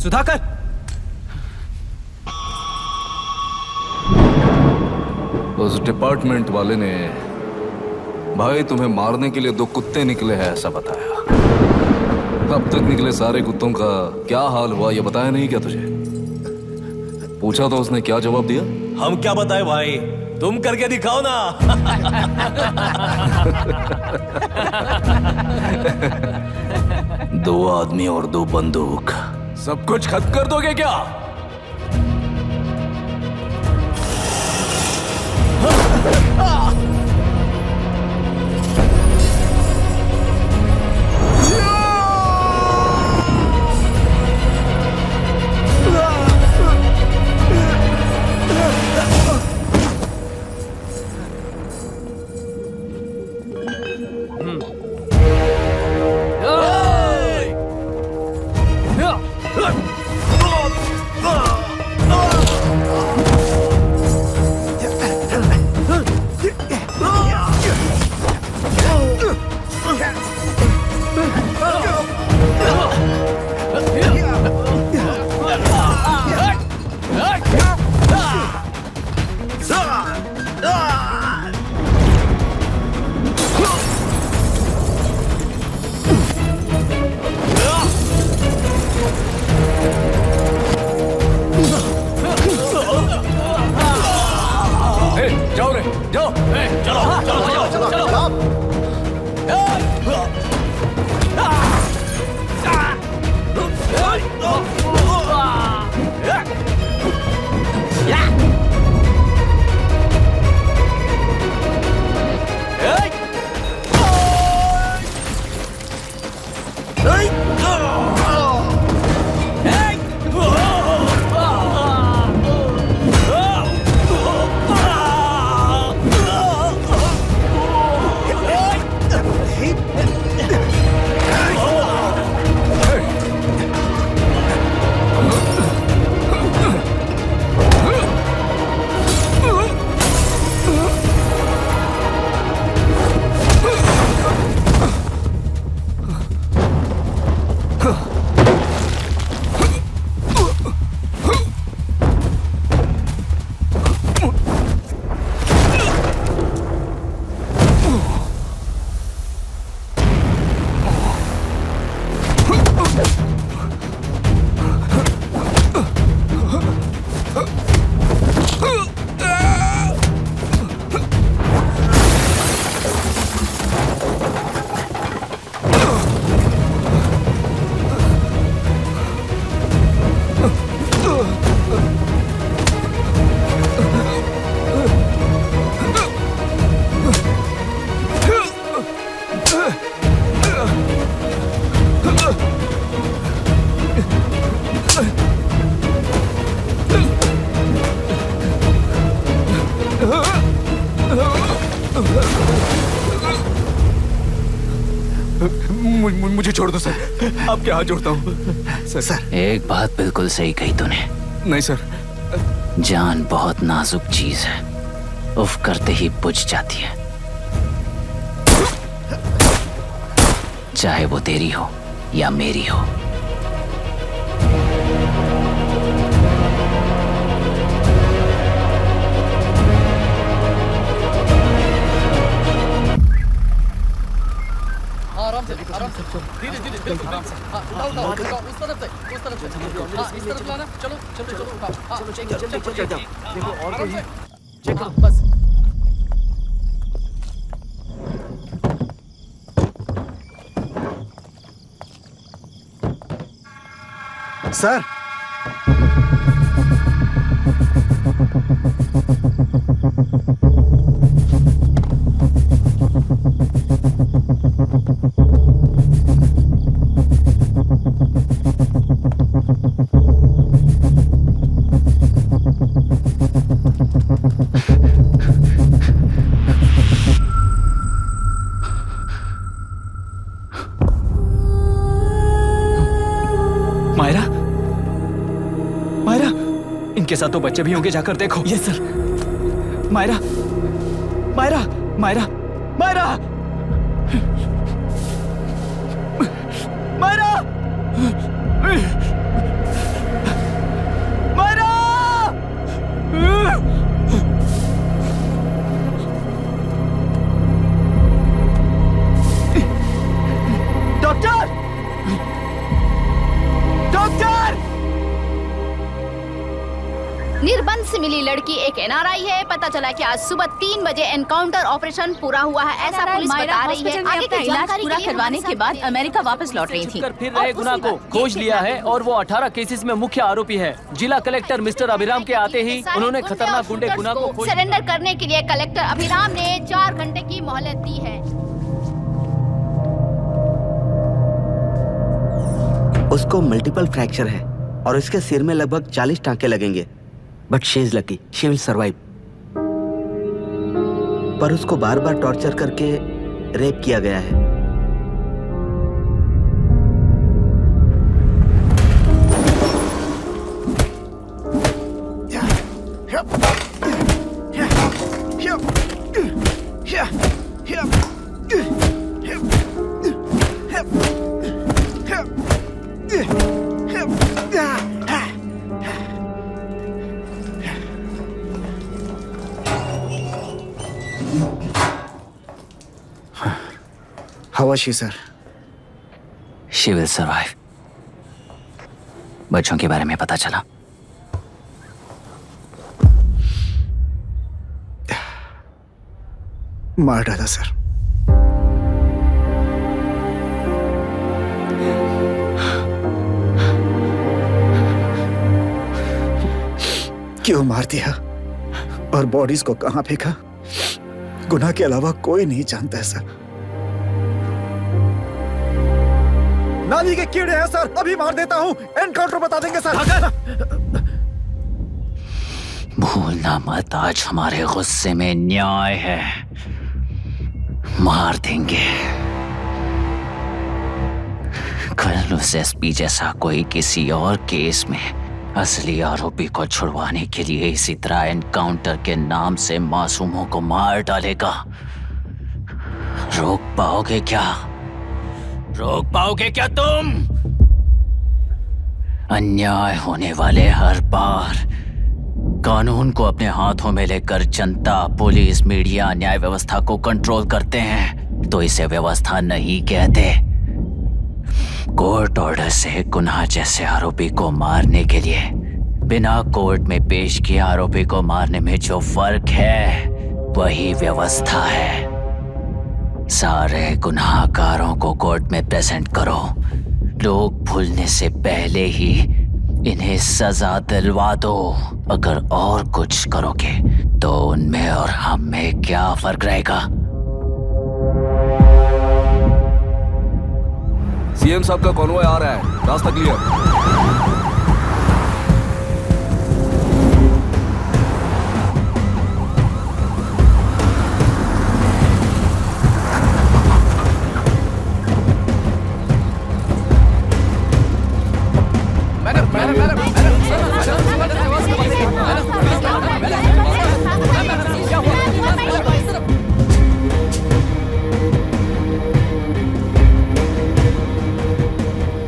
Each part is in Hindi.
सुधाकर। उस डिपार्टमेंट वाले ने भाई तुम्हें मारने के लिए 2 कुत्ते निकले हैं ऐसा बताया। अब तक निकले सारे कुत्तों का क्या हाल हुआ ये बताया नहीं क्या तुझे? पूछा तो उसने क्या जवाब दिया? हम क्या बताए भाई, तुम करके दिखाओ ना। 2 आदमी और 2 बंदूक, सब कुछ खत्म कर दोगे क्या? मुझे छोड़ दो सर, आपके हाथ जोड़ता हूँ सर। एक बात बिल्कुल सही कही तूने। नहीं सर, जान बहुत नाजुक चीज है, उफ करते ही बुझ जाती है, चाहे वो तेरी हो या मेरी हो। आराम से धीरे धीरे बिल्कुल आराम से। उठाओ उस तरफ से इस तरफ लाना। चलो चलो चलो उठाओ। चलो देखो और कोई चेक करो बस। सर इनके साथ तो बच्चे भी होंगे, जाकर देखो। Yes sir. मायरा, मायरा, मायरा, मायरा, मायरा। निर्बंध से मिली लड़की एक एनआरआई है। पता चला कि आज सुबह 3 बजे एनकाउंटर ऑपरेशन पूरा हुआ है, ऐसा पुलिस बता रही है। आगे की इलाज जानकारी पूरा के लिए करवाने के बाद अमेरिका वापस लौट रही थी। फिर रहे गुना को खोज लिया है और वो 18 केसेस में मुख्य आरोपी है। जिला कलेक्टर मिस्टर अभिराम के आते ही उन्होंने खतरनाक गुंडे गुना को सरेंडर करने के लिए कलेक्टर अभिराम ने 4 घंटे की मोहलत दी है। उसको मल्टीपल फ्रैक्चर है और इसके सिर में लगभग 40 टांके लगेंगे, but she is lucky, she will survive. पर उसको बार बार टॉर्चर करके रेप किया गया है। How was she, sir? She will survive. बच्चों के बारे में पता चला? मार डाला सर। क्यों मार दिया और बॉडीज को कहां फेंका, गुनाह के अलावा कोई नहीं जानता है सर। नाली के कीड़े हैं सर, अभी मार देता हूं, एनकाउंटर बता देंगे सर। भूलना मत, आज हमारे गुस्से में न्याय है, मार देंगे। कल उस एसपी जैसा कोई किसी और केस में असली आरोपी को छुड़वाने के लिए इसी तरह एनकाउंटर के नाम से मासूमों को मार डालेगा। रोक पाओगे क्या? रोक पाओगे क्या तुम? अन्याय होने वाले हर बार कानून को अपने हाथों में लेकर जनता, पुलिस, मीडिया, न्याय व्यवस्था को कंट्रोल करते हैं, तो इसे व्यवस्था नहीं कहते। कोर्ट ऑर्डर से गुनाह जैसे आरोपी को मारने के लिए बिना कोर्ट में पेश किए आरोपी को मारने में जो फर्क है वही व्यवस्था है। सारे गुनाहगारों को कोर्ट में प्रेजेंट करो, लोग भूलने से पहले ही इन्हें सजा दिलवा दो। अगर और कुछ करोगे तो उनमें और हम में क्या फर्क रहेगा? सीएम साहब का कॉन्वॉय आ रहा है, रास्ता क्लियर।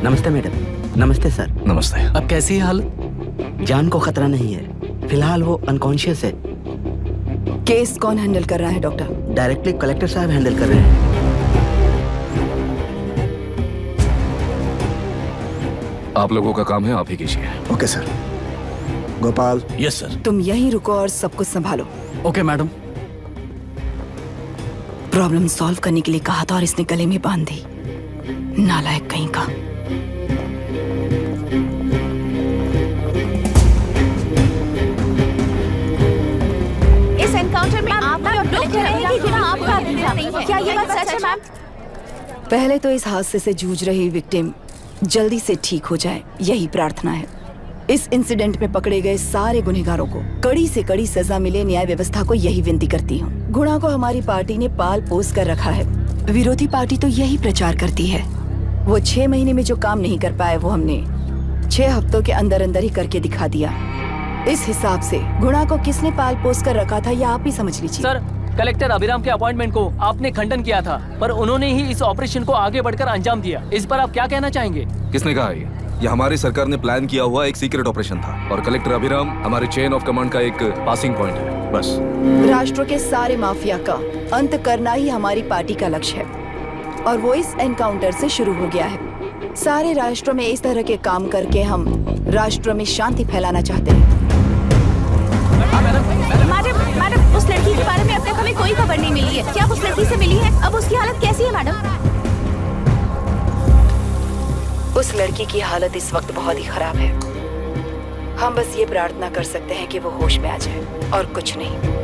नमस्ते मैडम। नमस्ते सर। नमस्ते। अब कैसी है हालत? जान को खतरा नहीं है, फिलहाल वो अनकॉन्शियस है। केस कौन हैंडल कर रहा है डॉक्टर? डायरेक्टली कलेक्टर साहब हैंडल कर रहे हैं। आप लोगों का काम है, आप ही कीजिए। Okay sir. Gopal. Yes sir. तुम यहीं रुको और सब कुछ संभालो। Okay madam. प्रॉब्लम सॉल्व करने के लिए कहा था और इसने गले में बांध दी, नालायक कहीं का। इस एनकाउंटर में आप क्या ये बात सच है मैम? पहले तो इस हादसे से जूझ रही विक्टिम जल्दी से ठीक हो जाए, यही प्रार्थना है। इस इंसिडेंट में पकड़े गए सारे गुनहगारों को कड़ी से कड़ी सजा मिले, न्याय व्यवस्था को यही विनती करती हूँ। गुणा को हमारी पार्टी ने पाल पोस कर रखा है, विरोधी पार्टी तो यही प्रचार करती है। वो 6 महीने में जो काम नहीं कर पाए वो हमने 6 हफ्तों के अंदर अंदर ही करके दिखा दिया। इस हिसाब से गुणा को किसने पाल पोस कर रखा था यह आप ही समझ लीजिए। सर, कलेक्टर अभिराम के अपॉइंटमेंट को आपने खंडन किया था, पर उन्होंने ही इस ऑपरेशन को आगे बढ़कर अंजाम दिया। इस पर आप क्या कहना चाहेंगे? किसने कहा ये हमारी सरकार ने प्लान किया हुआ एक सीक्रेट ऑपरेशन था और कलेक्टर अभिराम हमारे चेन ऑफ कमांड का एक पासिंग पॉइंट है, बस। राष्ट्र के सारे माफिया का अंत करना ही हमारी पार्टी का लक्ष्य है और वो इस एनकाउंटर से शुरू हो गया है। सारे राष्ट्रों में इस तरह के काम करके हम राष्ट्र में शांति फैलाना चाहते हैं। मैडम मैडम, उस लड़की के बारे में अब तक हमें कोई खबर नहीं मिली है। क्या आप उस लड़की से मिली है? अब उसकी हालत कैसी है मैडम? उस लड़की की हालत इस वक्त बहुत ही खराब है। हम बस ये प्रार्थना कर सकते हैं कि वो होश में आ जाए और कुछ नहीं।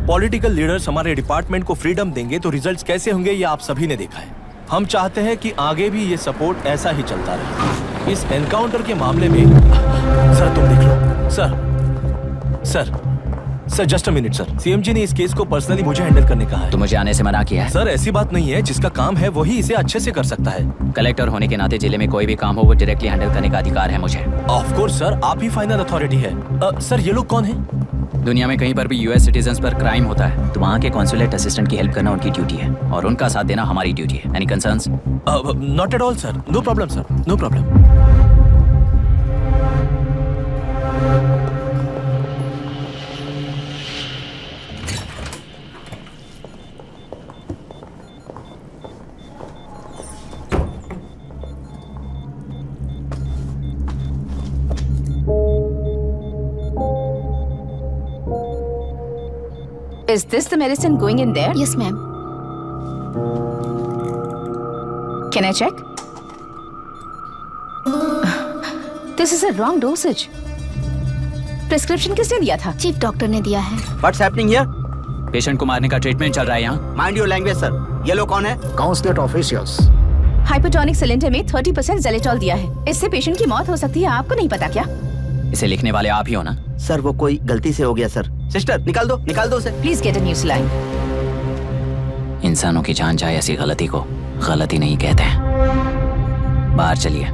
पॉलिटिकल लीडर्स हमारे डिपार्टमेंट को फ्रीडम देंगे तो रिजल्ट्स कैसे होंगे ये आप सभी ने देखा है। हम चाहते हैं कि आगे भी ये सपोर्ट ऐसा ही चलता रहे। इस एनकाउंटर के मामले में सर तुम देख लो। Sir just a minute sir. CMG ने इस केस को पर्सनली मुझे हैंडल करने कहा है। तो मुझे आने से मना किया है? सर ऐसी बात नहीं है, जिसका काम है वही इसे अच्छे से कर सकता है। कलेक्टर होने के नाते जिले में कोई भी काम हो वो डायरेक्टली हैंडल करने का अधिकार है मुझे। ऑफ कोर्स सर, आप ही फाइनल अथॉरिटी है। सर ये लोग कौन हैं? दुनिया में कहीं पर भी यूएस सिटीजन्स पर क्राइम होता है तो वहाँ के कॉन्सुलेट असिस्टेंट की हेल्प करना उनकी ड्यूटी है और उनका साथ देना हमारी ड्यूटी है। Any concerns? Not at all sir, no problem sir, no problem. Is this the medicine going in there? Yes, ma'am. Can I check? This is a wrong dosage. Prescription किसने दिया था? चीफ डॉक्टर ने दिया है। What's happening here? पेशेंट को मारने का ट्रीटमेंट चल रहा है यहाँ। Mind your language, sir. ये लोग कौन है? Consulate officials. हाइपोटोनिक सिलेंडर में 30% ज़ेलेटॉल दिया है। इससे पेशेंट की मौत हो सकती है, आपको नहीं पता क्या? इसे लिखने वाले आप ही हो ना? सर वो कोई गलती से हो गया सर। सिस्टर निकाल दो उसे। Please get a new saline. इंसानों की जान जाए ऐसी गलती को गलती नहीं कहते हैं। बाहर चलिए।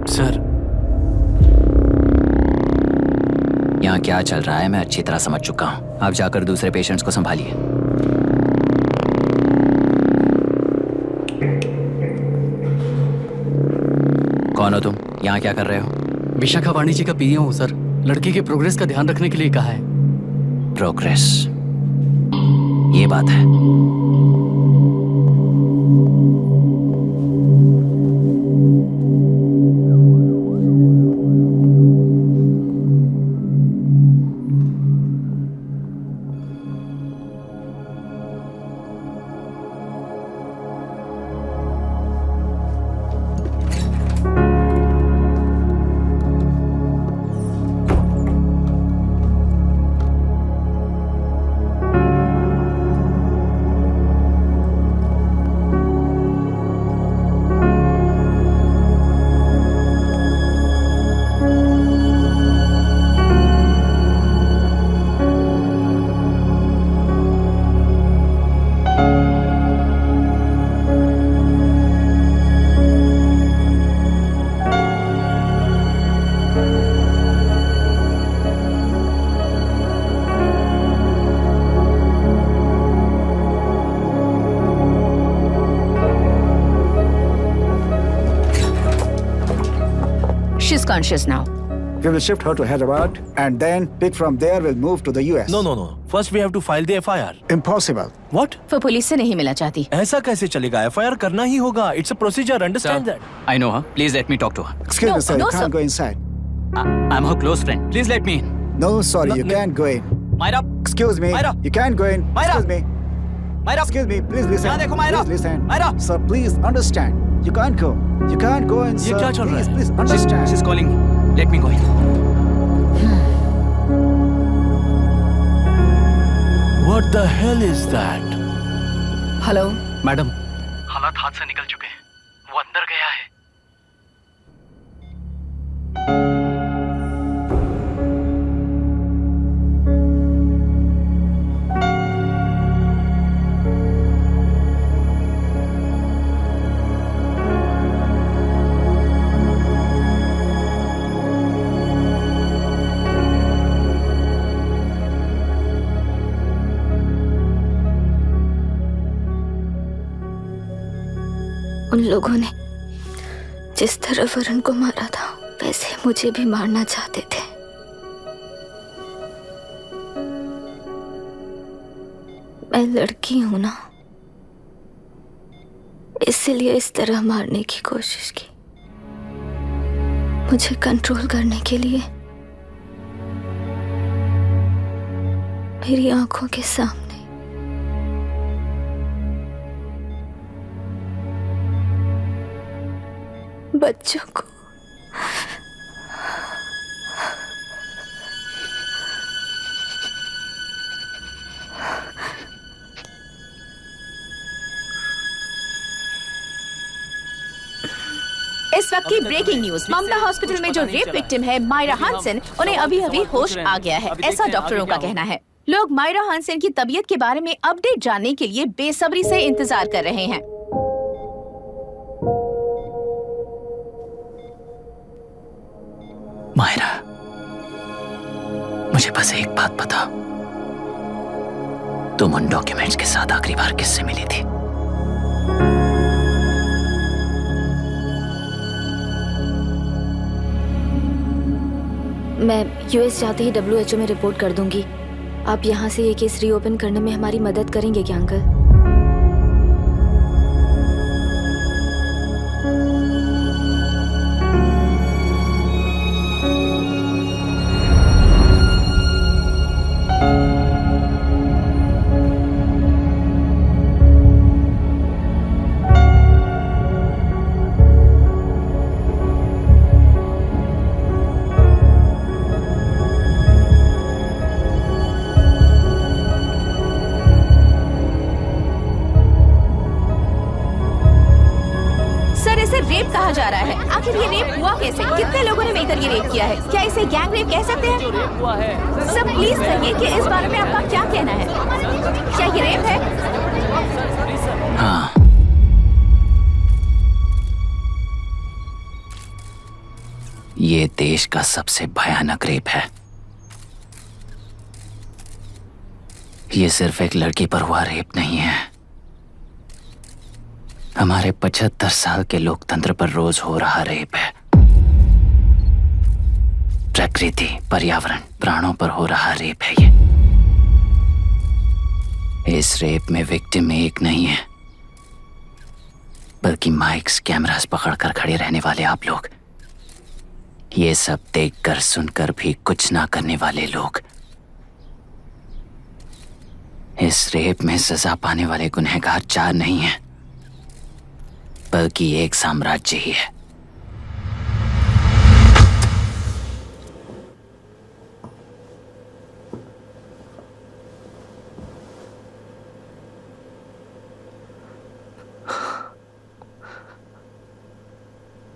सर यहाँ क्या चल रहा है मैं अच्छी तरह समझ चुका हूँ। आप जाकर दूसरे पेशेंट्स को संभालिए। कौन हो तुम? यहाँ क्या कर रहे हो? विशाखा वाणिज्य का पीए हूँ सर। लड़की के प्रोग्रेस का ध्यान रखने के लिए कहा है। प्रोग्रेस, ये बात है। She's conscious now. We will shift her to Hyderabad and then pick from there. We'll move to the US. No. First we have to file the FIR. Impossible. What? वो पुलिस से नहीं मिलना चाहती। ऐसा कैसे चलेगा? FIR करना ही होगा। It's a procedure. Understand that? I know her. Please let me talk to her. Excuse me, sir. no, You can't sir. go inside. I'm her close friend. Please let me in. No, sorry, you can't go in. Myra. Excuse me. Myra. You can't go in. Myra. Excuse me. Myra. Excuse me. Please listen. यहाँ देखो Myra. Please listen. Myra. Sir, please understand. You can't go. You can't go in, ये sir. क्या चल रहा है? Please understand. She's calling me. Let me go in. What the hell is that? Hello madam, हालात हाथ से निकल चुके हैं। वो अंदर गया है। उन लोगों ने जिस तरह वरुण को मारा था वैसे मुझे भी मारना चाहते थे। लड़की हूं ना, इसलिए इस तरह मारने की कोशिश की, मुझे कंट्रोल करने के लिए, मेरी आंखों के सामने। बच्चों को इस वक्त की ब्रेकिंग न्यूज, ममता हॉस्पिटल में जो रेप विक्टिम है मायरा हानसन, उन्हें अभी अभी होश आ गया है, ऐसा डॉक्टरों का कहना है। लोग मायरा हानसन की तबीयत के बारे में अपडेट जानने के लिए बेसब्री से इंतजार कर रहे हैं। मायरा, मुझे बस एक बात बता, तुम उन डॉक्यूमेंट्स के साथ आखिरी बार किससे मिली थी? मैं यूएस जाते ही WHO में रिपोर्ट कर दूंगी। आप यहाँ से ये केस रीओपन करने में हमारी मदद करेंगे क्या अंकल? कहा जा रहा है, आखिर ये रेप हुआ कैसे? कितने लोगों ने मिलकर ये रेप किया है? क्या इसे गैंग रेप कह सकते हैं? सब प्लीज कहिए कि इस बारे में आपका क्या कहना है? क्या ये रेप है? हाँ, ये देश का सबसे भयानक रेप है। ये सिर्फ एक लड़की पर हुआ रेप नहीं है, हमारे 75 साल के लोकतंत्र पर रोज हो रहा रेप है। प्रकृति, पर्यावरण, प्राणों पर हो रहा रेप है ये। इस रेप में विक्टिम एक नहीं है, बल्कि माइक्स, कैमरास पकड़कर खड़े रहने वाले आप लोग, ये सब देखकर सुनकर भी कुछ ना करने वाले लोग। इस रेप में सजा पाने वाले गुनहगार 4 नहीं हैं, बल्कि एक साम्राज्य ही है।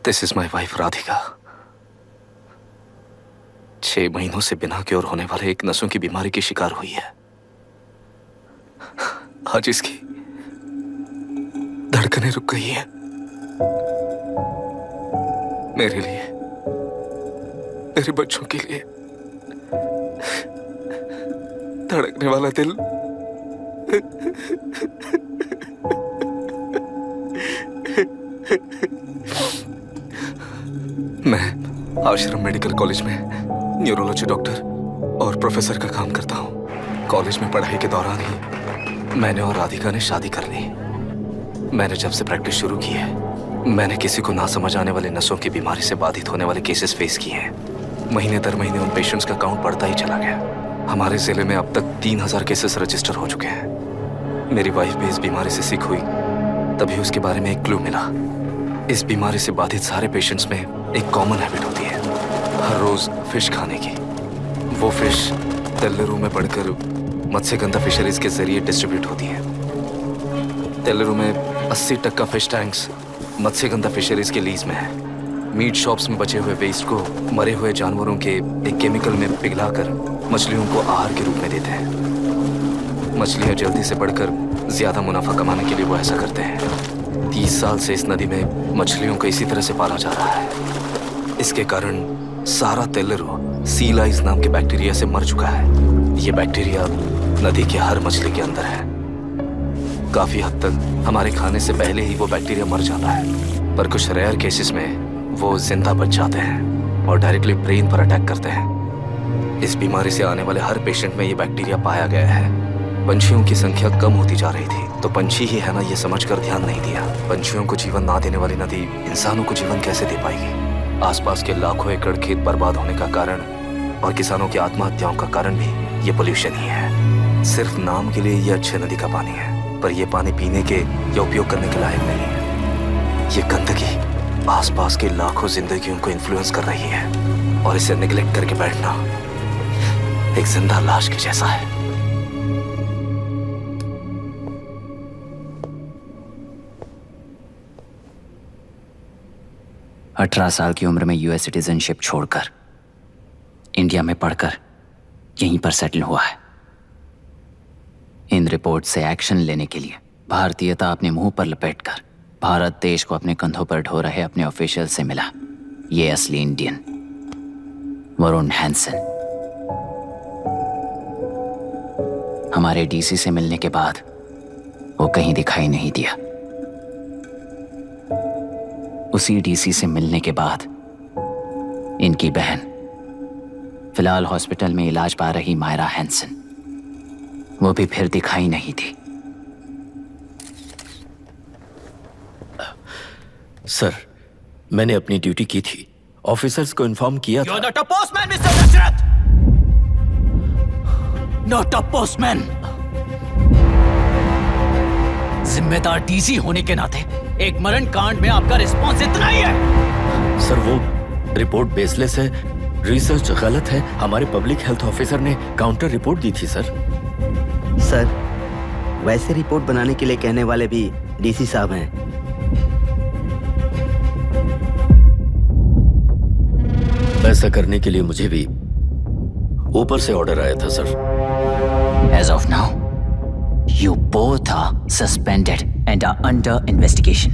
This is my wife Radhika. 6 महीनों से बिना क्योर होने वाले एक नसों की बीमारी की शिकार हुई है। आज इसकी धड़कनें रुक गई है। मेरे लिए, मेरे बच्चों के लिए धड़कने वाला दिल मैं आश्रम मेडिकल कॉलेज में न्यूरोलॉजी डॉक्टर और प्रोफेसर का काम करता हूँ। कॉलेज में पढ़ाई के दौरान ही मैंने और राधिका ने शादी कर ली। मैंने जब से प्रैक्टिस शुरू की है, मैंने किसी को ना समझ आने वाले नसों की बीमारी से बाधित होने वाले केसेस फेस किए हैं। महीने दर महीने उन पेशेंट्स का काउंट बढ़ता ही चला गया। हमारे जिले में अब तक 3000 केसेस रजिस्टर हो चुके हैं। मेरी वाइफ भी इस बीमारी से सिक हुई, तभी उसके बारे में एक क्लू मिला। इस बीमारी से बाधित सारे पेशेंट्स में एक कॉमन हैबिट होती है, हर रोज फिश खाने की। वो फिश तेल्लेरू में पड़कर मत्स्यगंधा फिशरीज के जरिए डिस्ट्रीब्यूट होती है। तेल्लेरू में 80% फिश टैंक्स मत्स्यगंधा फिशरीज के लीज में है। मीट शॉप्स में बचे हुए वेस्ट को मरे हुए जानवरों के एक केमिकल में पिघलाकर मछलियों को आहार के रूप में देते हैं। मछलियां जल्दी से बढ़कर ज्यादा मुनाफा कमाने के लिए वो ऐसा करते हैं। 30 साल से इस नदी में मछलियों को इसी तरह से पाला जा रहा है। इसके कारण सारा तेल्लेरू सी लाइस नाम के बैक्टीरिया से मर चुका है। ये बैक्टीरिया नदी के हर मछली के अंदर है। काफी हद तक हमारे खाने से पहले ही वो बैक्टीरिया मर जाता है, पर कुछ रेयर केसेस में वो जिंदा बच जाते हैं और डायरेक्टली ब्रेन पर अटैक करते हैं। इस बीमारी से आने वाले हर पेशेंट में ये बैक्टीरिया पाया गया है। पंछियों की संख्या कम होती जा रही थी, तो पंछी ही है ना ये समझकर ध्यान नहीं दिया। पंछियों को जीवन ना देने वाली नदी इंसानों को जीवन कैसे दे पाएगी? आसपास के लाखों एकड़ खेत बर्बाद होने का कारण और किसानों की आत्महत्याओं का कारण भी ये पोल्यूशन ही है। सिर्फ नाम के लिए ये अच्छे नदी का पानी है, पर ये पानी पीने के या उपयोग करने के लायक नहीं है। ये गंदगी आसपास के लाखों जिंदगियों को इन्फ्लुएंस कर रही है और इसे निगलेक्ट करके बैठना एक जिंदा लाश के जैसा है। अठारह साल की उम्र में यूएस सिटीजनशिप छोड़कर इंडिया में पढ़कर यहीं पर सेटल हुआ है। इन रिपोर्ट से एक्शन लेने के लिए भारतीयता अपने मुंह पर लपेटकर भारत देश को अपने कंधों पर ढो रहे अपने ऑफिशियल से मिला ये असली इंडियन वरुण हैंसन। हमारे डीसी से मिलने के बाद वो कहीं दिखाई नहीं दिया। उसी डीसी से मिलने के बाद इनकी बहन फिलहाल हॉस्पिटल में इलाज पा रही मायरा हैंसन, वो भी फिर दिखाई नहीं दी। सर, मैंने अपनी ड्यूटी की थी, ऑफिसर्स को इन्फॉर्म किया था। You're not a postman, Mr. Dashrath! Not a postman! जिम्मेदार डीसी होने के नाते एक मरण कांड में आपका रिस्पॉन्स इतना ही है। सर, वो रिपोर्ट बेसलेस है, रिसर्च गलत है। हमारे पब्लिक हेल्थ ऑफिसर ने काउंटर रिपोर्ट दी थी सर। सर, वैसे रिपोर्ट बनाने के लिए कहने वाले भी डीसी साहब हैं। ऐसा करने के लिए मुझे भी ऊपर से ऑर्डर आया था sir. As of now, you both are suspended and are under investigation.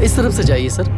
इस तरफ से जाइए सर।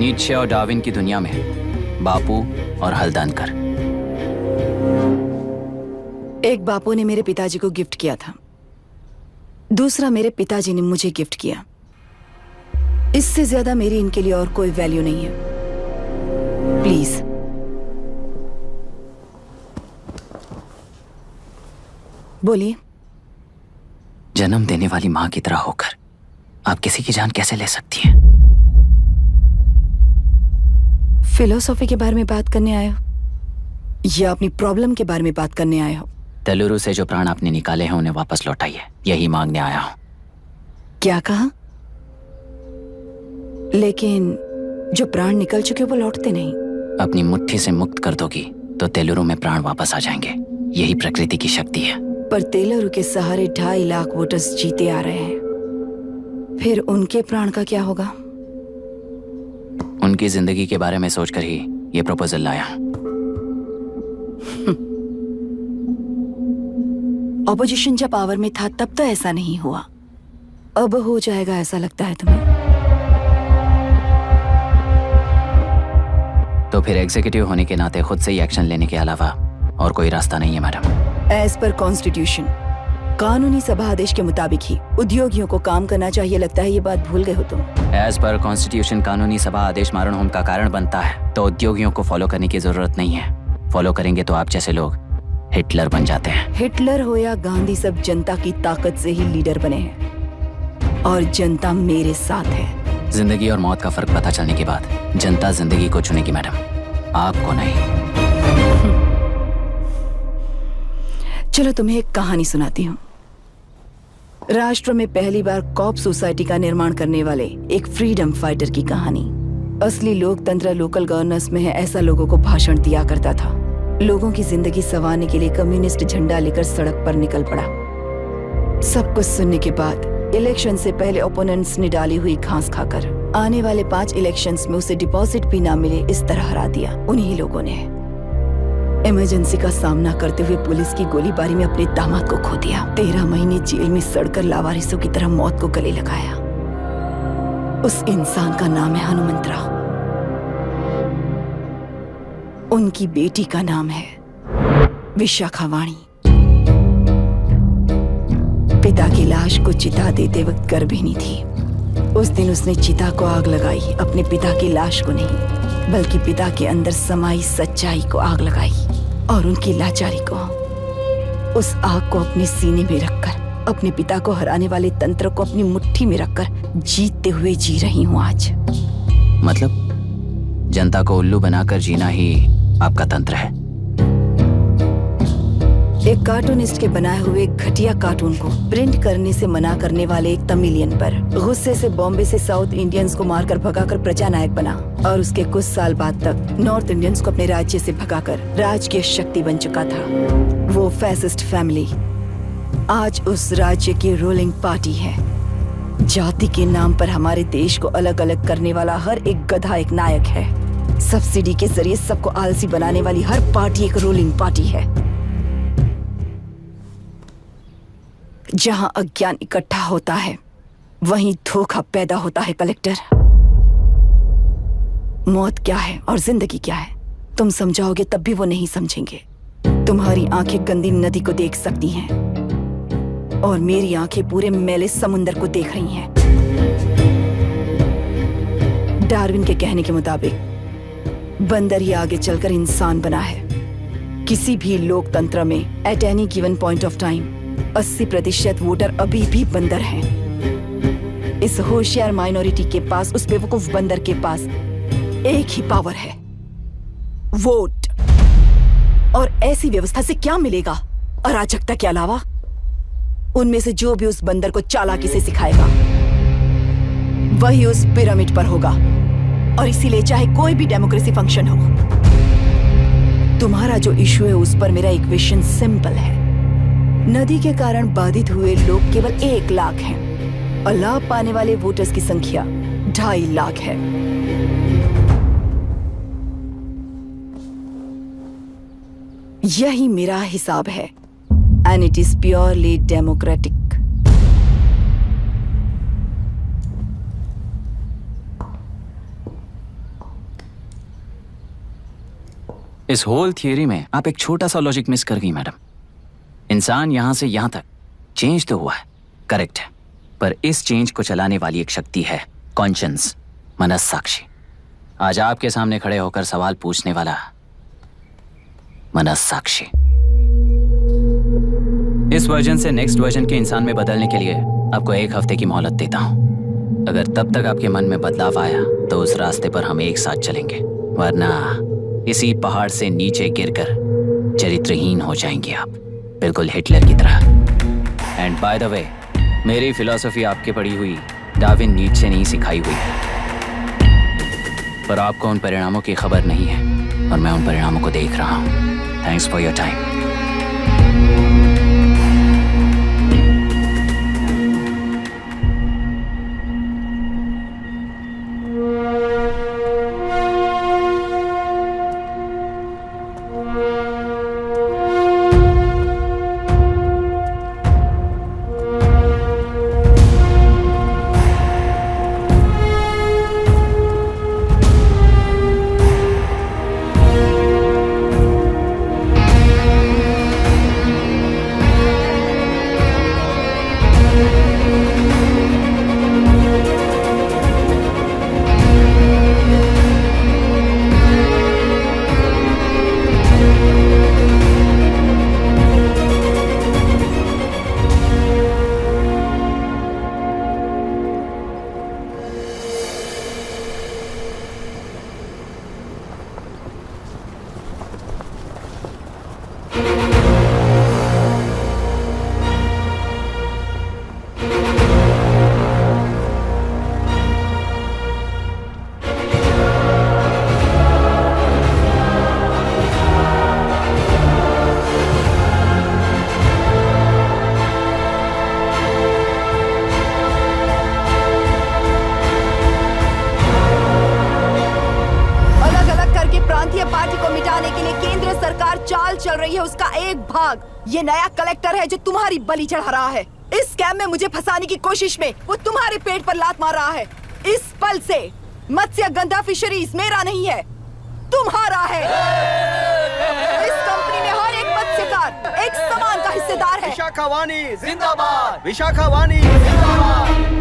नीत्शे और डार्विन की दुनिया में बापू और हल्दानकर। एक बापू ने मेरे पिताजी को गिफ्ट किया था, दूसरा मेरे पिताजी ने मुझे गिफ्ट किया। इससे ज्यादा मेरी इनके लिए और कोई वैल्यू नहीं है। प्लीज बोलिए। जन्म देने वाली मां की तरह होकर आप किसी की जान कैसे ले सकती हैं? फिलोसॉफी के बारे में बात करने आए हो या अपनी प्रॉब्लम के बारे में बात करने आए हो? तेलुरु से जो प्राण आपने निकाले हैं उन्हें वापस लौटाइए, यही मांगने आया हूं। क्या कहा? लेकिन जो प्राण निकल चुके वो लौटते नहीं। अपनी मुट्ठी से मुक्त कर दोगी तो तेलुरु में प्राण वापस आ जाएंगे, यही प्रकृति की शक्ति है। पर तेलुरु के सहारे 2.5 लाख वोटर्स जीते आ रहे हैं, फिर उनके प्राण का क्या होगा? उनकी जिंदगी के बारे में सोचकर ही ये प्रपोजल लाया। ऑपोजिशन जब पावर में था तब तो ऐसा नहीं हुआ, अब हो जाएगा ऐसा लगता है तुम्हें? तो फिर एग्जीक्यूटिव होने के नाते खुद से ही एक्शन लेने के अलावा और कोई रास्ता नहीं है मैडम। एज पर कॉन्स्टिट्यूशन, कानूनी सभा आदेश के मुताबिक ही उद्योगियों को काम करना चाहिए। लगता है ये बात भूल गए हो तुम। एज पर कॉन्स्टिट्यूशन कानूनी सभा आदेश मारण होम का कारण बनता है, तो उद्योगियों को फॉलो करने की जरूरत नहीं है। फॉलो करेंगे तो आप जैसे लोग हिटलर बन जाते हैं। हिटलर हो या गांधी, सब जनता की ताकत से ही लीडर बने हैं और जनता मेरे साथ है। जिंदगी और मौत का फर्क पता चलने के बाद जनता जिंदगी को चुनेगी मैडम, आपको नहीं। चलो तुम्हें एक कहानी सुनाती हूँ। राष्ट्र में पहली बार कॉप सोसाइटी का निर्माण करने वाले एक फ्रीडम फाइटर की कहानी। असली लोकतंत्र लोकल गवर्नेंस में है, ऐसा लोगों को भाषण दिया करता था। लोगों की जिंदगी संवारने के लिए कम्युनिस्ट झंडा लेकर सड़क पर निकल पड़ा। सब कुछ सुनने के बाद इलेक्शन से पहले ओपोनेंट्स ने डाली हुई घास खाकर आने वाले 5 इलेक्शंस में उसे डिपॉजिट भी ना मिले इस तरह हरा दिया उन्हीं लोगों ने। इमरजेंसी का सामना करते हुए पुलिस की गोलीबारी में अपने दामाद को खो दिया। 13 महीने जेल में सड़कर लावारिसों की तरह मौत को गले लगाया। उस इंसान का नाम है हनुमंतराव। उनकी बेटी का नाम है विशाखावाणी। पिता की लाश को चिता देते वक्त गर्भिणी थी। उस दिन उसने चिता को आग लगाई, अपने पिता की लाश को नहीं बल्कि पिता के अंदर समाई सच्चाई को आग लगाई और उनकी लाचारी को। उस आग को अपने सीने में रखकर अपने पिता को हराने वाले तंत्र को अपनी मुट्ठी में रखकर जीतते हुए जी रही हूँ आज। मतलब जनता को उल्लू बनाकर जीना ही आपका तंत्र है? एक कार्टूनिस्ट के बनाए हुए घटिया कार्टून को प्रिंट करने से मना करने वाले एक तमिलियन पर गुस्से से बॉम्बे से साउथ इंडियंस को मारकर भगाकर प्रजा नायक बना और उसके कुछ साल बाद तक नॉर्थ इंडियंस को अपने राज्य से भगाकर राजकीय शक्ति बन चुका था। वो फैसिस्ट फैमिली आज उस राज्य की रूलिंग पार्टी है। जाति के नाम पर हमारे देश को अलग अलग करने वाला हर एक गधा एक नायक है। सब्सिडी के जरिए सबको आलसी बनाने वाली हर पार्टी एक रूलिंग पार्टी है। जहां अज्ञान इकट्ठा होता है वहीं धोखा पैदा होता है। कलेक्टर, मौत क्या है और जिंदगी क्या है तुम समझाओगे तब भी वो नहीं समझेंगे। तुम्हारी आंखें गंदी नदी को देख सकती हैं और मेरी आंखें पूरे मैले समुंदर को देख रही हैं। डार्विन के कहने के मुताबिक बंदर ही आगे चलकर इंसान बना है। किसी भी लोकतंत्र में at any given point of time 80% voter अभी भी बंदर हैं। इस होशियार माइनॉरिटी के पास, उस बेवकूफ बंदर के पास एक ही पावर है, वोट। और ऐसी व्यवस्था से क्या मिलेगा अराजकता के अलावा? उनमें से जो भी उस बंदर को चालाकी से सिखाएगा वही उस पिरामिड पर होगा। और इसीलिए चाहे कोई भी डेमोक्रेसी फंक्शन हो, तुम्हारा जो इशू है उस पर मेरा इक्वेशन सिंपल है। नदी के कारण बाधित हुए लोग केवल 1 लाख हैं और लाभ पाने वाले वोटर्स की संख्या 2.5 लाख है। यही मेरा हिसाब है and it is purely democratic. इस होल थियरी में आप एक छोटा सा लॉजिक मिस कर गई मैडम। इंसान यहां से यहां तक चेंज तो हुआ है, करेक्ट है, पर इस चेंज को चलाने वाली एक शक्ति है कॉन्शियंस, मनस्साक्षी। आज आपके सामने खड़े होकर सवाल पूछने वाला मनस्साक्षी। इस वर्जन से नेक्स्ट वर्जन के इंसान में बदलने के लिए आपको 1 हफ्ते की मोहलत देता हूं। अगर तब तक आपके मन में बदलाव आया तो उस रास्ते पर हम एक साथ चलेंगे, वरना इसी पहाड़ से नीचे गिरकर चरित्रहीन हो जाएंगे आप, बिल्कुल हिटलर की तरह। एंड बाय द वे, मेरी फिलॉसफी आपके पढ़ी हुई डार्विन नीचे नहीं सिखाई हुई है, पर आपको उन परिणामों की खबर नहीं है और मैं उन परिणामों को देख रहा हूं। Thanks for your time. रही है उसका एक भाग ये नया कलेक्टर है जो तुम्हारी बलि चढ़ा रहा है। इस स्कैम में मुझे फंसाने की कोशिश में वो तुम्हारे पेट पर लात मार रहा है। इस पल से मत्स्य गंधा फिशरीज मेरा नहीं है, तुम्हारा है। इस कंपनी में हर एक मत्स्यकार एक समान का हिस्सेदार है। विशाखावाणी जिंदाबाद, विशाखावाणी जिंदाबाद।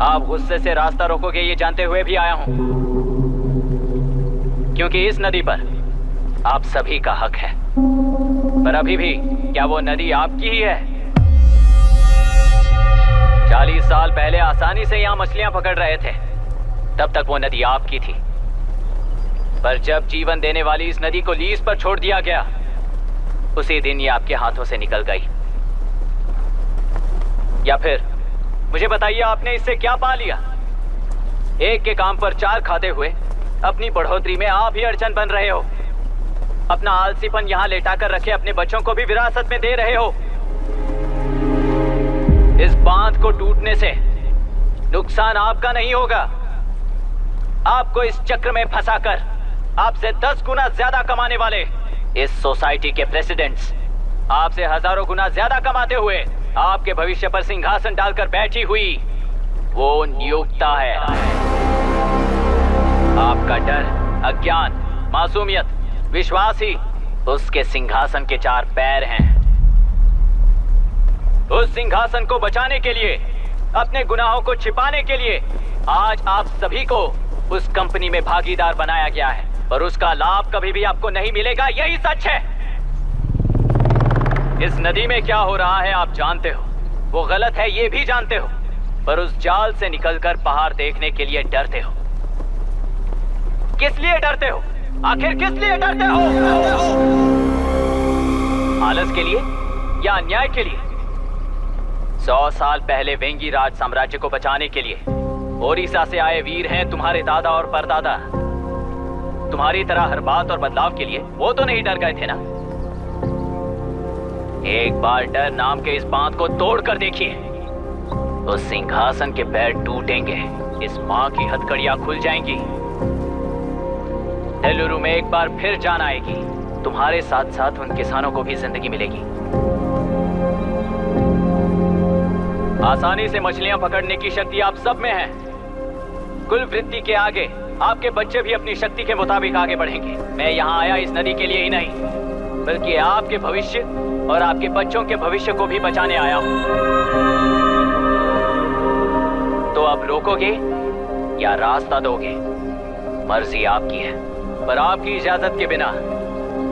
आप गुस्से से रास्ता रोकोगे ये जानते हुए भी आया हूं, क्योंकि इस नदी पर आप सभी का हक है। पर अभी भी क्या वो नदी आपकी ही है? 40 साल पहले आसानी से यहां मछलियां पकड़ रहे थे, तब तक वो नदी आपकी थी। पर जब जीवन देने वाली इस नदी को लीज पर छोड़ दिया गया, उसी दिन ये आपके हाथों से निकल गई। या फिर मुझे बताइए, आपने इससे क्या पा लिया? एक के काम पर चार खाते हुए अपनी बढ़ोतरी में आप ही अड़चन बन रहे हो। अपना आलसीपन यहां लेटा कर रखे अपने बच्चों को भी विरासत में दे रहे हो। इस बांध को टूटने से नुकसान आपका नहीं होगा, आपको इस चक्र में फंसाकर आपसे 10 गुना ज्यादा कमाने वाले इस सोसाइटी के प्रेसिडेंट्स आपसे हजारों गुना ज्यादा कमाते हुए आपके भविष्य पर सिंहासन डालकर बैठी हुई वो नियोक्ता है। आपका डर, अज्ञान, मासूमियत, विश्वास ही उसके सिंहासन के 4 पैर हैं। उस सिंहासन को बचाने के लिए, अपने गुनाहों को छिपाने के लिए आज आप सभी को उस कंपनी में भागीदार बनाया गया है, और उसका लाभ कभी भी आपको नहीं मिलेगा। यही सच है। इस नदी में क्या हो रहा है आप जानते हो, वो गलत है ये भी जानते हो, पर उस जाल से निकलकर पहाड़ देखने के लिए डरते हो। किस लिए डरते हो? आखिर किस लिए डरते हो? आलस के लिए या अन्याय के लिए? 100 साल पहले वेंगी राज साम्राज्य को बचाने के लिए ओडिशा से आए वीर हैं तुम्हारे दादा और परदादा। तुम्हारी तरह हर बात और बदलाव के लिए वो तो नहीं डर गए थे ना। एक बार डर नाम के इस बांध को तोड़ कर देखिए, उस सिंहासन के पैर टूटेंगे, इस मां की हथकड़ियां खुल जाएंगी। नेल्लूरू में एक बार फिर जान आएगी, तुम्हारे साथ साथ उन किसानों को भी जिंदगी मिलेगी। आसानी से मछलियां पकड़ने की शक्ति आप सब में है। कुल वृत्ति के आगे आपके बच्चे भी अपनी शक्ति के मुताबिक आगे बढ़ेंगे। मैं यहाँ आया इस नदी के लिए ही नहीं, बल्कि आपके भविष्य और आपके बच्चों के भविष्य को भी बचाने आया हूँ। तो अब रोकोगे या रास्ता दोगे, मर्जी आपकी है, पर आपकी इजाजत के बिना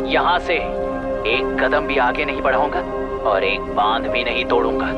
यहाँ से एक कदम भी आगे नहीं बढ़ाऊंगा और एक बांध भी नहीं तोड़ूंगा।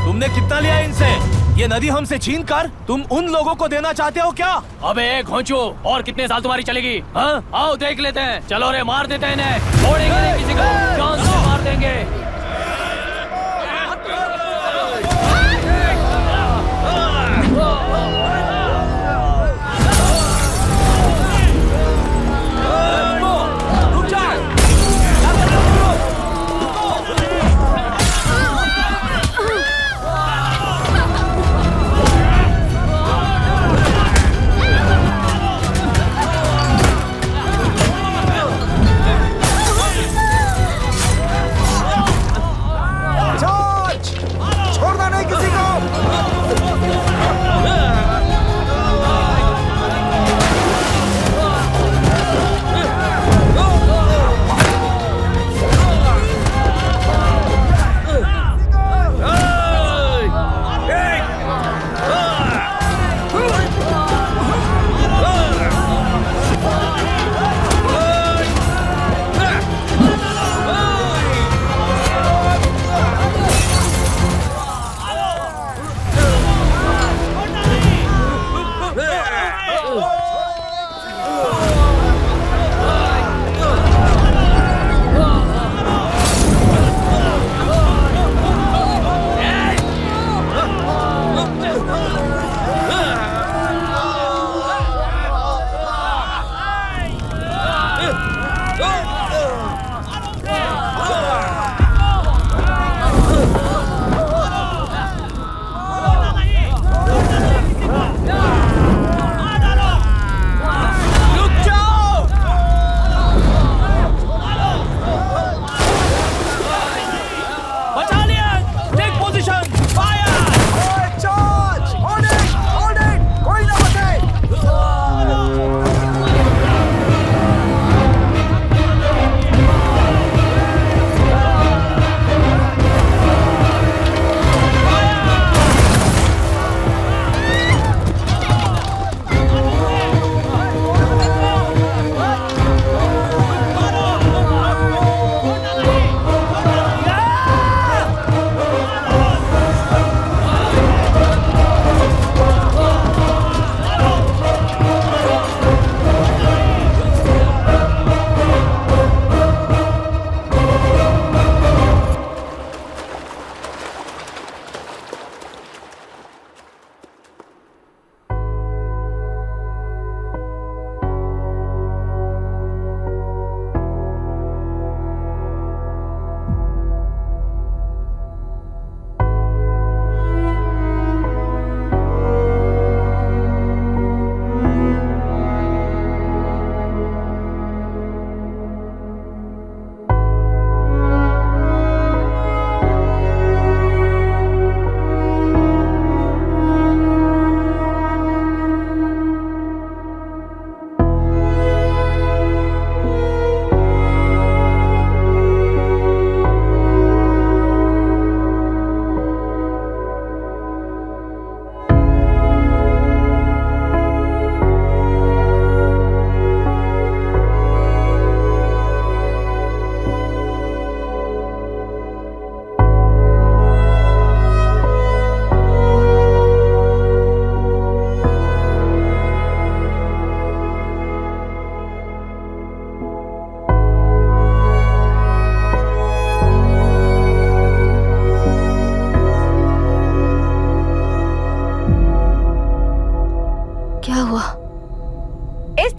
तुमने कितना लिया इनसे? ये नदी हमसे छीन कर तुम उन लोगों को देना चाहते हो क्या? अबे घोंचू, और कितने साल तुम्हारी चलेगी? हाँ, आओ देख लेते हैं। चलो रे, मार देते हैं इन्हें। छोड़ेंगे नहीं किसी को, जान से मार देंगे।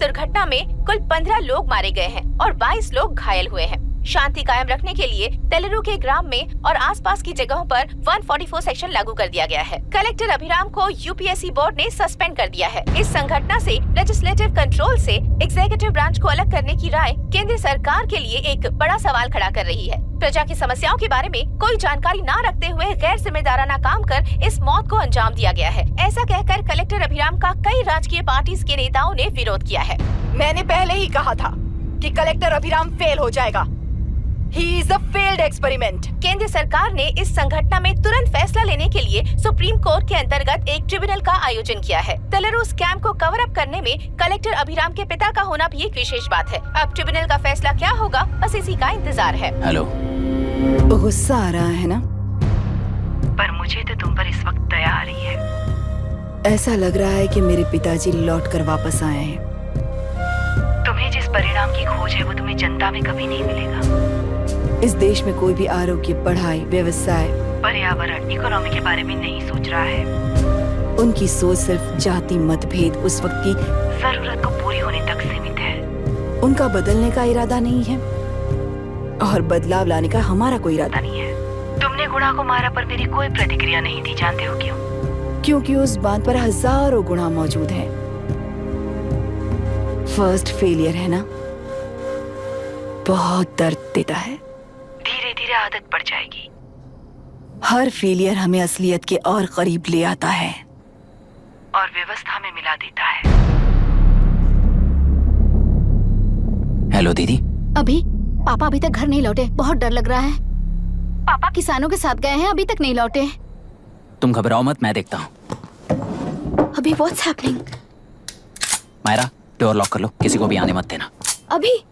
दुर्घटना में कुल 15 लोग मारे गए हैं और 22 लोग घायल हुए हैं। शांति कायम रखने के लिए तेलुरु के ग्राम में और आसपास की जगहों पर 144 सेक्शन लागू कर दिया गया है। कलेक्टर अभिराम को यूपीएससी बोर्ड ने सस्पेंड कर दिया है। इस संघटना से लेजिस्लेटिव कंट्रोल से एग्जीक्यूटिव ब्रांच को अलग करने की राय केंद्र सरकार के लिए एक बड़ा सवाल खड़ा कर रही है। प्रजा की समस्याओं के बारे में कोई जानकारी न रखते हुए गैर जिम्मेदाराना काम कर इस मौत को अंजाम दिया गया है। ऐसा कहकर कलेक्टर अभिराम का कई राजकीय पार्टी के नेताओं ने विरोध किया है। मैंने पहले ही कहा था कि कलेक्टर अभिराम फेल हो जाएगा। He is a failed experiment. केंद्र सरकार ने इस संघटना में तुरंत फैसला लेने के लिए सुप्रीम कोर्ट के अंतर्गत एक ट्रिब्यूनल का आयोजन किया है। तेलुरु स्कैम को कवर अप करने में कलेक्टर अभिराम के पिता का होना भी एक विशेष बात है। अब ट्रिब्यूनल का फैसला क्या होगा, बस इसी का इंतजार है। हेलो, गुस्सा आ रहा है ना? पर मुझे तो तुम पर इस वक्त दया आ रही है। ऐसा लग रहा है कि मेरे पिताजी लौट कर वापस आए हैं। तुम्हें जिस परिणाम की खोज है वो तुम्हें जनता में कभी नहीं मिलेगा। इस देश में कोई भी आरोग्य, पढ़ाई, व्यवसाय, पर्यावरण, इकोनॉमी के बारे में नहीं सोच रहा है। उनकी सोच सिर्फ जाति मतभेद उस वक्त की जरूरत को पूरी होने तक सीमित है। उनका बदलने का इरादा नहीं है और बदलाव लाने का हमारा कोई इरादा नहीं है। तुमने गुणा को मारा पर मेरी कोई प्रतिक्रिया नहीं दी, जानते हो क्यों? क्योंकि उस बांध पर हजारों गुणा मौजूद हैं। फर्स्ट फेलियर है ना, बहुत दर्द देता है। धीरे धीरे आदत पड़ जाएगी। हर फेलियर हमें असलियत के और करीब ले आता है और व्यवस्था में मिला देता है। हेलो दीदी। अभी पापा अभी तक घर नहीं लौटे, बहुत डर लग रहा है। पापा किसानों के साथ गए हैं, अभी तक नहीं लौटे। तुम घबराओ मत, मैं देखता हूँ। अभी what's happening? Myra, door lock कर लो, किसी को भी आने मत देना। अभी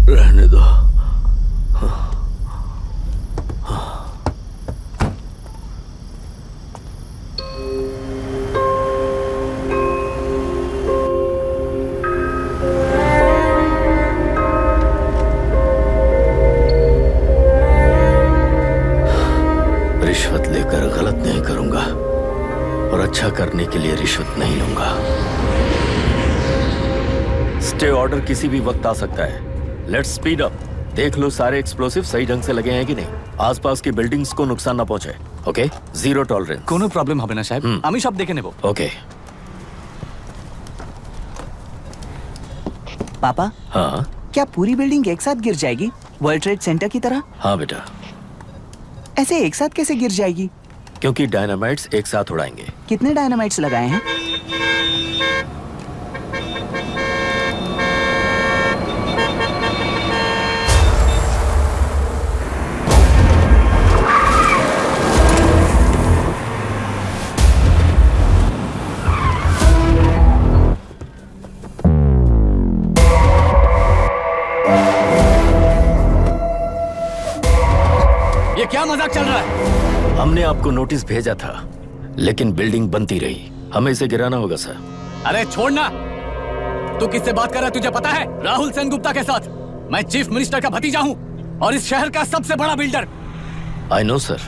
रहने दो। रिश्वत लेकर गलत नहीं करूंगा और अच्छा करने के लिए रिश्वत नहीं लूंगा। स्टे ऑर्डर किसी भी वक्त आ सकता है। Let's speed up. देख लो सारे एक्सप्लोसिव सही ढंग से लगे हैं कि नहीं। आसपास की बिल्डिंग्स को नुकसान ना पहुंचे। Okay, zero tolerance. कोनो प्रॉब्लम হবে না সাহেব, আমি সব দেখে নেব। ओके। पापा, हाँ क्या पूरी बिल्डिंग एक साथ गिर जाएगी, वर्ल्ड ट्रेड सेंटर की तरह? हाँ बेटा। ऐसे एक साथ कैसे गिर जाएगी? क्योंकि डायनामाइट्स एक साथ उड़ाएंगे। कितने डायनामाइट्स लगाए हैं? ये क्या मजाक चल रहा है? हमने आपको नोटिस भेजा था, लेकिन बिल्डिंग बनती रही। हमें इसे गिराना होगा सर। अरे छोड़ना। तू किससे बात कर रहा है तुझे पता है? राहुल सेनगुप्ता के साथ। मैं चीफ मिनिस्टर का भतीजा हूँ और इस शहर का सबसे बड़ा बिल्डर। I know sir.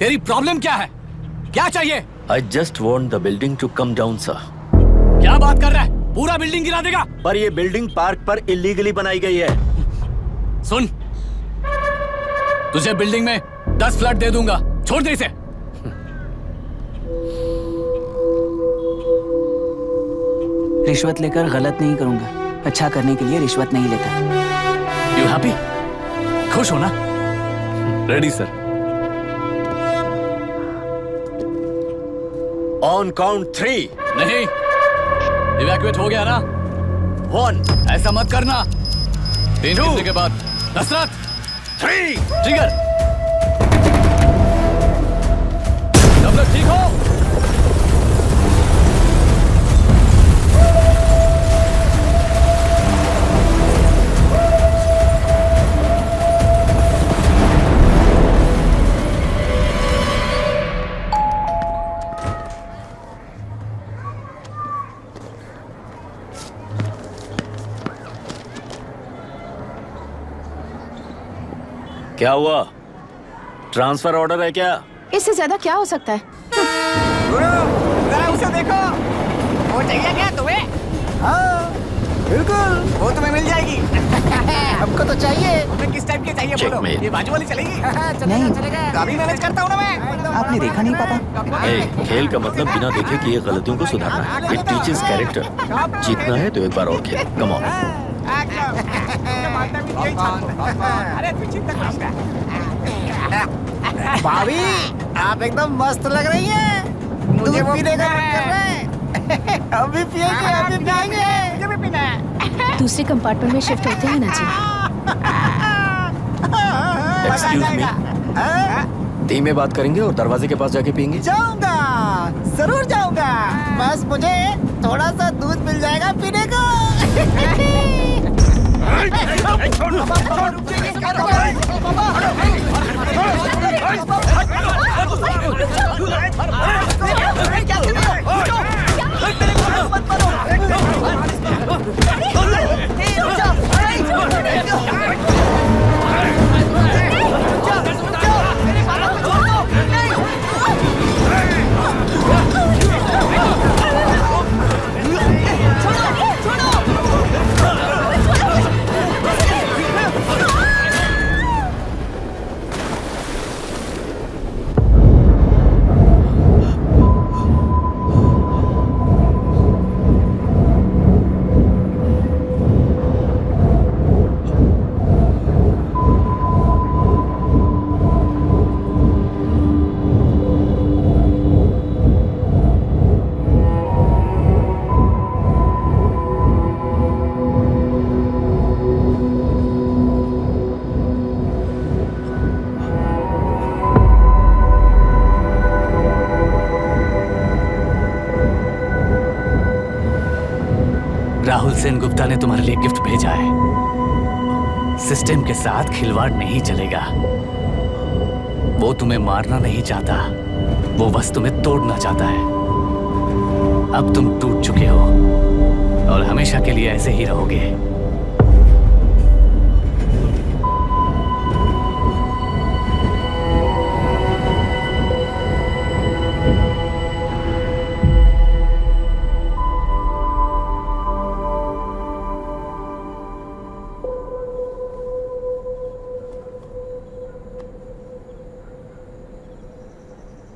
तेरी प्रॉब्लम क्या है? क्या चाहिए? I just want the building to come down sir. क्या बात कर रहा है? पूरा बिल्डिंग गिरा देगा? पर ये बिल्डिंग पार्क पर इलीगली बनाई गई है। सुन, तुझे बिल्डिंग में 10 फ्लैट दे दूंगा, छोड़ दे इसे। रिश्वत लेकर गलत नहीं करूंगा, अच्छा करने के लिए रिश्वत नहीं लेता। You happy? खुश हो ना? Ready sir. On count 3। नहीं, इवैक्यूएट हो गया ना? 1। ऐसा मत करना। 3 गिनने के बाद दशरथ 3 ट्रिगर। सब लोग ठीक हो? क्या हुआ? ट्रांसफर ऑर्डर है क्या? इससे ज्यादा क्या हो सकता है? जरा उसे देखो, वो चाहिए क्या तुम्हें? हाँ बिल्कुल, वो तुम्हें मिल जाएगी। हमको तो चाहिए। तुम्हें किस टाइप की चाहिए बोलो? ये बाजू वाली चलेगी? नहीं काफी मैनेज करता हूँ ना मैं। आपने देखा नहीं पापा? खेल का मतलब बिना देखे किए गलतियों को सुधारना है। It teaches character. जीतना है तो एक बार और खेल। Come on. अरे तू चिंता कर। भाभी आप एकदम मस्त लग रही हैं। मुझे पीने का मन कर रहा है। अभी पिएंगे, अभी पिएंगे। मुझे भी पीना है। दूसरे कंपार्टमेंट में शिफ्ट होते हैं ना जी। एक्सक्यूज मी, धीमे बात करेंगे और दरवाजे के पास जाके पिएंगे। जाऊंगा, जरूर जाऊंगा। बस मुझे थोड़ा सा दूध मिल जाएगा पीने को। राहुल सेन गुप्ता ने तुम्हारे लिए गिफ्ट भेजा है। सिस्टम के साथ खिलवाड़ नहीं चलेगा। वो तुम्हें मारना नहीं चाहता, वो बस तुम्हें तोड़ना चाहता है। अब तुम टूट चुके हो और हमेशा के लिए ऐसे ही रहोगे।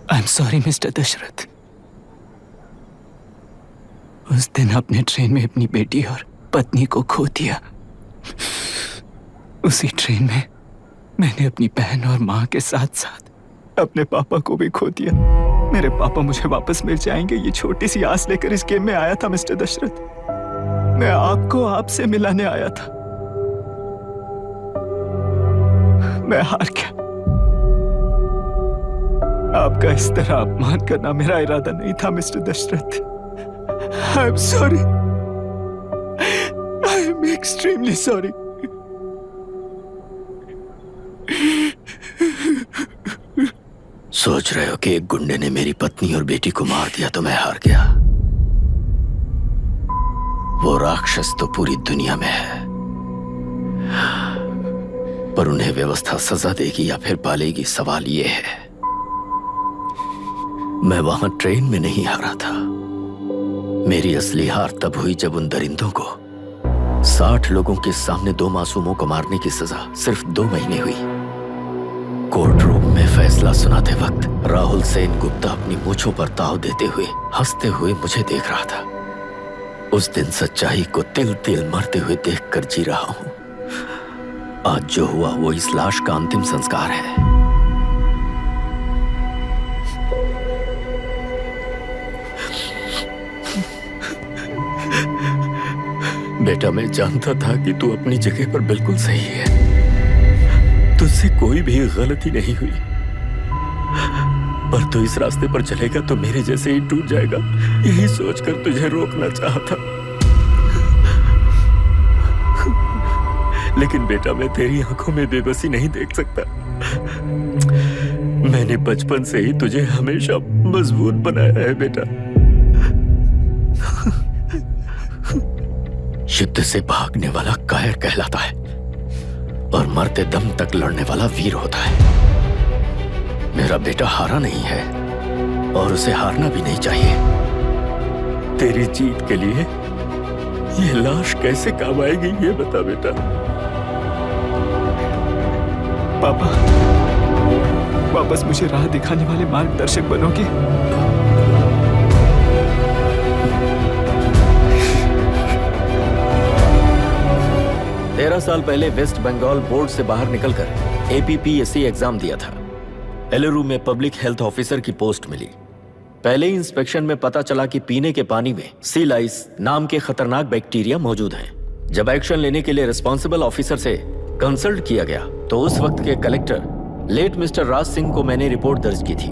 I'm sorry, mister Dasharath. उस दिन अपने ट्रेन में अपनी बेटी और पत्नी को खो दिया। उसी ट्रेन में मैंने अपनी बहन और माँ के साथ साथ अपने पापा को भी खो दिया। मेरे पापा मुझे वापस मिल जाएंगे, ये छोटी सी आस लेकर इस गेम में आया था मिस्टर दशरथ। मैं आपको आपसे मिलाने आया था। मैं हार गया। आपका इस तरह अपमान करना मेरा इरादा नहीं था mister Dashrath. I am sorry. I am extremely sorry. सोच रहे हो कि एक गुंडे ने मेरी पत्नी और बेटी को मार दिया तो मैं हार गया? वो राक्षस तो पूरी दुनिया में है, पर उन्हें व्यवस्था सजा देगी या फिर पालेगी, सवाल ये है। मैं वहां ट्रेन में नहीं हारा था। मेरी असली हार तब हुई जब उन दरिंदों को 60 लोगों के सामने 2 मासूमों को मारने की सजा सिर्फ 2 महीने हुई। कोर्ट रूम में फैसला सुनाते वक्त राहुल सेन गुप्ता अपनी मूंछों पर ताव देते हुए हंसते हुए मुझे देख रहा था। उस दिन सच्चाई को तिल तिल मरते हुए देखकर जी रहा हूं। आज जो हुआ वो इस लाश का अंतिम संस्कार है। बेटा, मैं जानता था कि तू अपनी जगह पर बिल्कुल सही है। तुझसे कोई भी गलती नहीं हुई, पर तू इस रास्ते पर चलेगा तो मेरे जैसे ही टूट जाएगा, यही सोचकर तुझे रोकना चाहता। लेकिन बेटा, मैं तेरी आंखों में बेबसी नहीं देख सकता। मैंने बचपन से ही तुझे हमेशा मजबूत बनाया है बेटा। युद्ध से भागने वाला कायर कहलाता है, और मरते दम तक लड़ने वाला वीर होता है। मेरा बेटा हारा नहीं है और उसे हारना भी नहीं चाहिए। तेरी जीत के लिए ये लाश कैसे काम आएगी ये बता बेटा। पापा, वापस मुझे राह दिखाने वाले मार्गदर्शक बनोगे? 13 साल पहले वेस्ट बंगाल बोर्ड से बाहर निकलकर APPSC एग्जाम दिया था। एलुरु में पब्लिक हेल्थ ऑफिसर की पोस्ट मिली। पहले ही इंस्पेक्शन में पता चला कि पीने के पानी में सी लाइस नाम के खतरनाक बैक्टीरिया मौजूद हैं। जब एक्शन लेने के लिए रिस्पॉन्सिबल ऑफिसर से कंसल्ट किया गया तो उस वक्त के collector late mister Raj Singh को मैंने रिपोर्ट दर्ज की थी।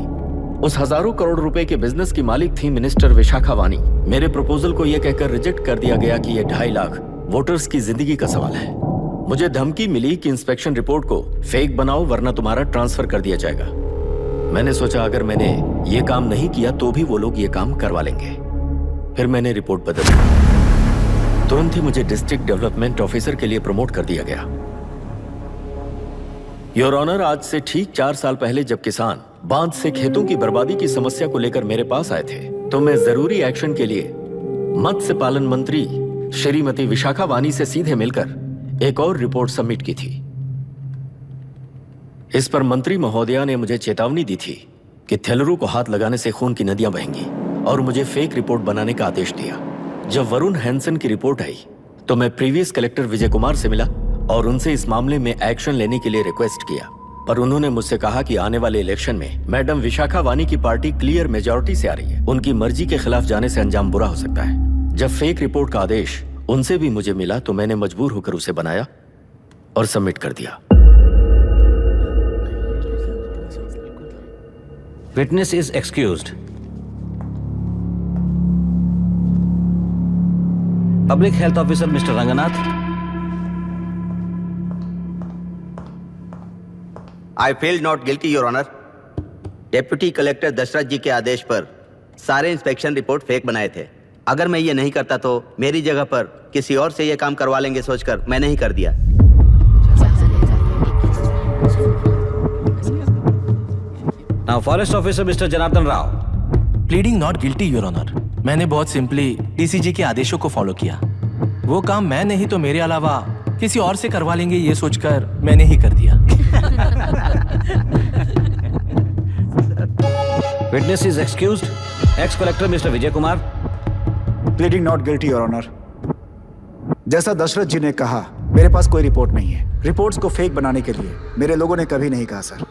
उस हजारों करोड़ रुपए के बिजनेस की मालिक थी मिनिस्टर विशाखा वानी। मेरे प्रपोजल को यह कहकर रिजेक्ट कर दिया गया कि यह 2.5 लाख वोटर्स की जिंदगी का सवाल है। मुझे धमकी मिली कि इंस्पेक्शन रिपोर्ट को फेक बनाओ वरना तुम्हारा ट्रांसफर कर दिया जाएगा। मैंने सोचा अगर मैंने ये काम नहीं किया तो भी वो लोग ये काम करवा लेंगे। फिर मैंने रिपोर्ट बदल दी। तुरंत ही मुझे डिस्ट्रिक्ट डेवलपमेंट ऑफिसर के लिए प्रमोट कर दिया गया। योर ऑनर, आज से ठीक 4 साल पहले जब किसान बांध से खेतों की बर्बादी की समस्या को लेकर मेरे पास आए थे तो मैं जरूरी एक्शन के लिए मत्स्य पालन मंत्री श्रीमती विशाखा वानी से सीधे मिलकर एक और रिपोर्ट सबमिट की थी। इस पर मंत्री महोदया ने मुझे चेतावनी दी थी कि थेलरू को हाथ लगाने से खून की नदियां बहेंगी और मुझे फेक रिपोर्ट बनाने का आदेश दिया। जब वरुण हैंसन की रिपोर्ट आई तो मैं प्रीवियस कलेक्टर विजय कुमार से मिला और उनसे इस मामले में एक्शन लेने के लिए रिक्वेस्ट किया, पर उन्होंने मुझसे कहा कि आने वाले इलेक्शन में मैडम विशाखा वानी की पार्टी क्लियर मेजॉरिटी से आ रही है, उनकी मर्जी के खिलाफ जाने से अंजाम बुरा हो सकता है। जब फेक रिपोर्ट का आदेश उनसे भी मुझे मिला तो मैंने मजबूर होकर उसे बनाया और सबमिट कर दिया। Witness is excused. Public health officer mister Ranganath. I feel not guilty your honour. Deputy collector Dasharath ji के आदेश पर सारे इंस्पेक्शन रिपोर्ट फेक बनाए थे। अगर मैं ये नहीं करता तो मेरी जगह पर किसी और से ये काम करवा लेंगे सोचकर मैंने ही कर दिया। Now forest officer mister Janardhan Rao. Pleading not guilty your honour. मैंने बहुत सिंपली डीसीजी के आदेशों को फॉलो किया। वो काम मैं नहीं तो मेरे अलावा किसी और से करवा लेंगे ये सोचकर मैंने ही कर दिया। Witness is excused. Ex collector mister Vijay Kumar. Pleading not guilty your honour. जैसा दशरथ जी ने कहा, मेरे पास कोई रिपोर्ट नहीं है। रिपोर्ट्स को फेक बनाने के लिए मेरे लोगों ने कभी नहीं कहा सर।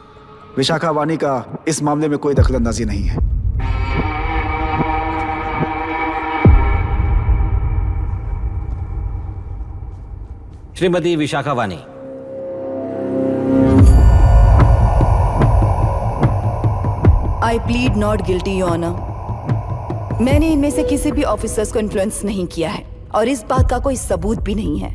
विशाखा वानी का इस मामले में कोई दखलंदाजी नहीं है। Shrimati Vishakha Vani. I plead not guilty your honour. मैंने इनमें से किसी भी ऑफिसर्स को इन्फ्लुएंस नहीं किया है और इस बात का कोई सबूत भी नहीं है।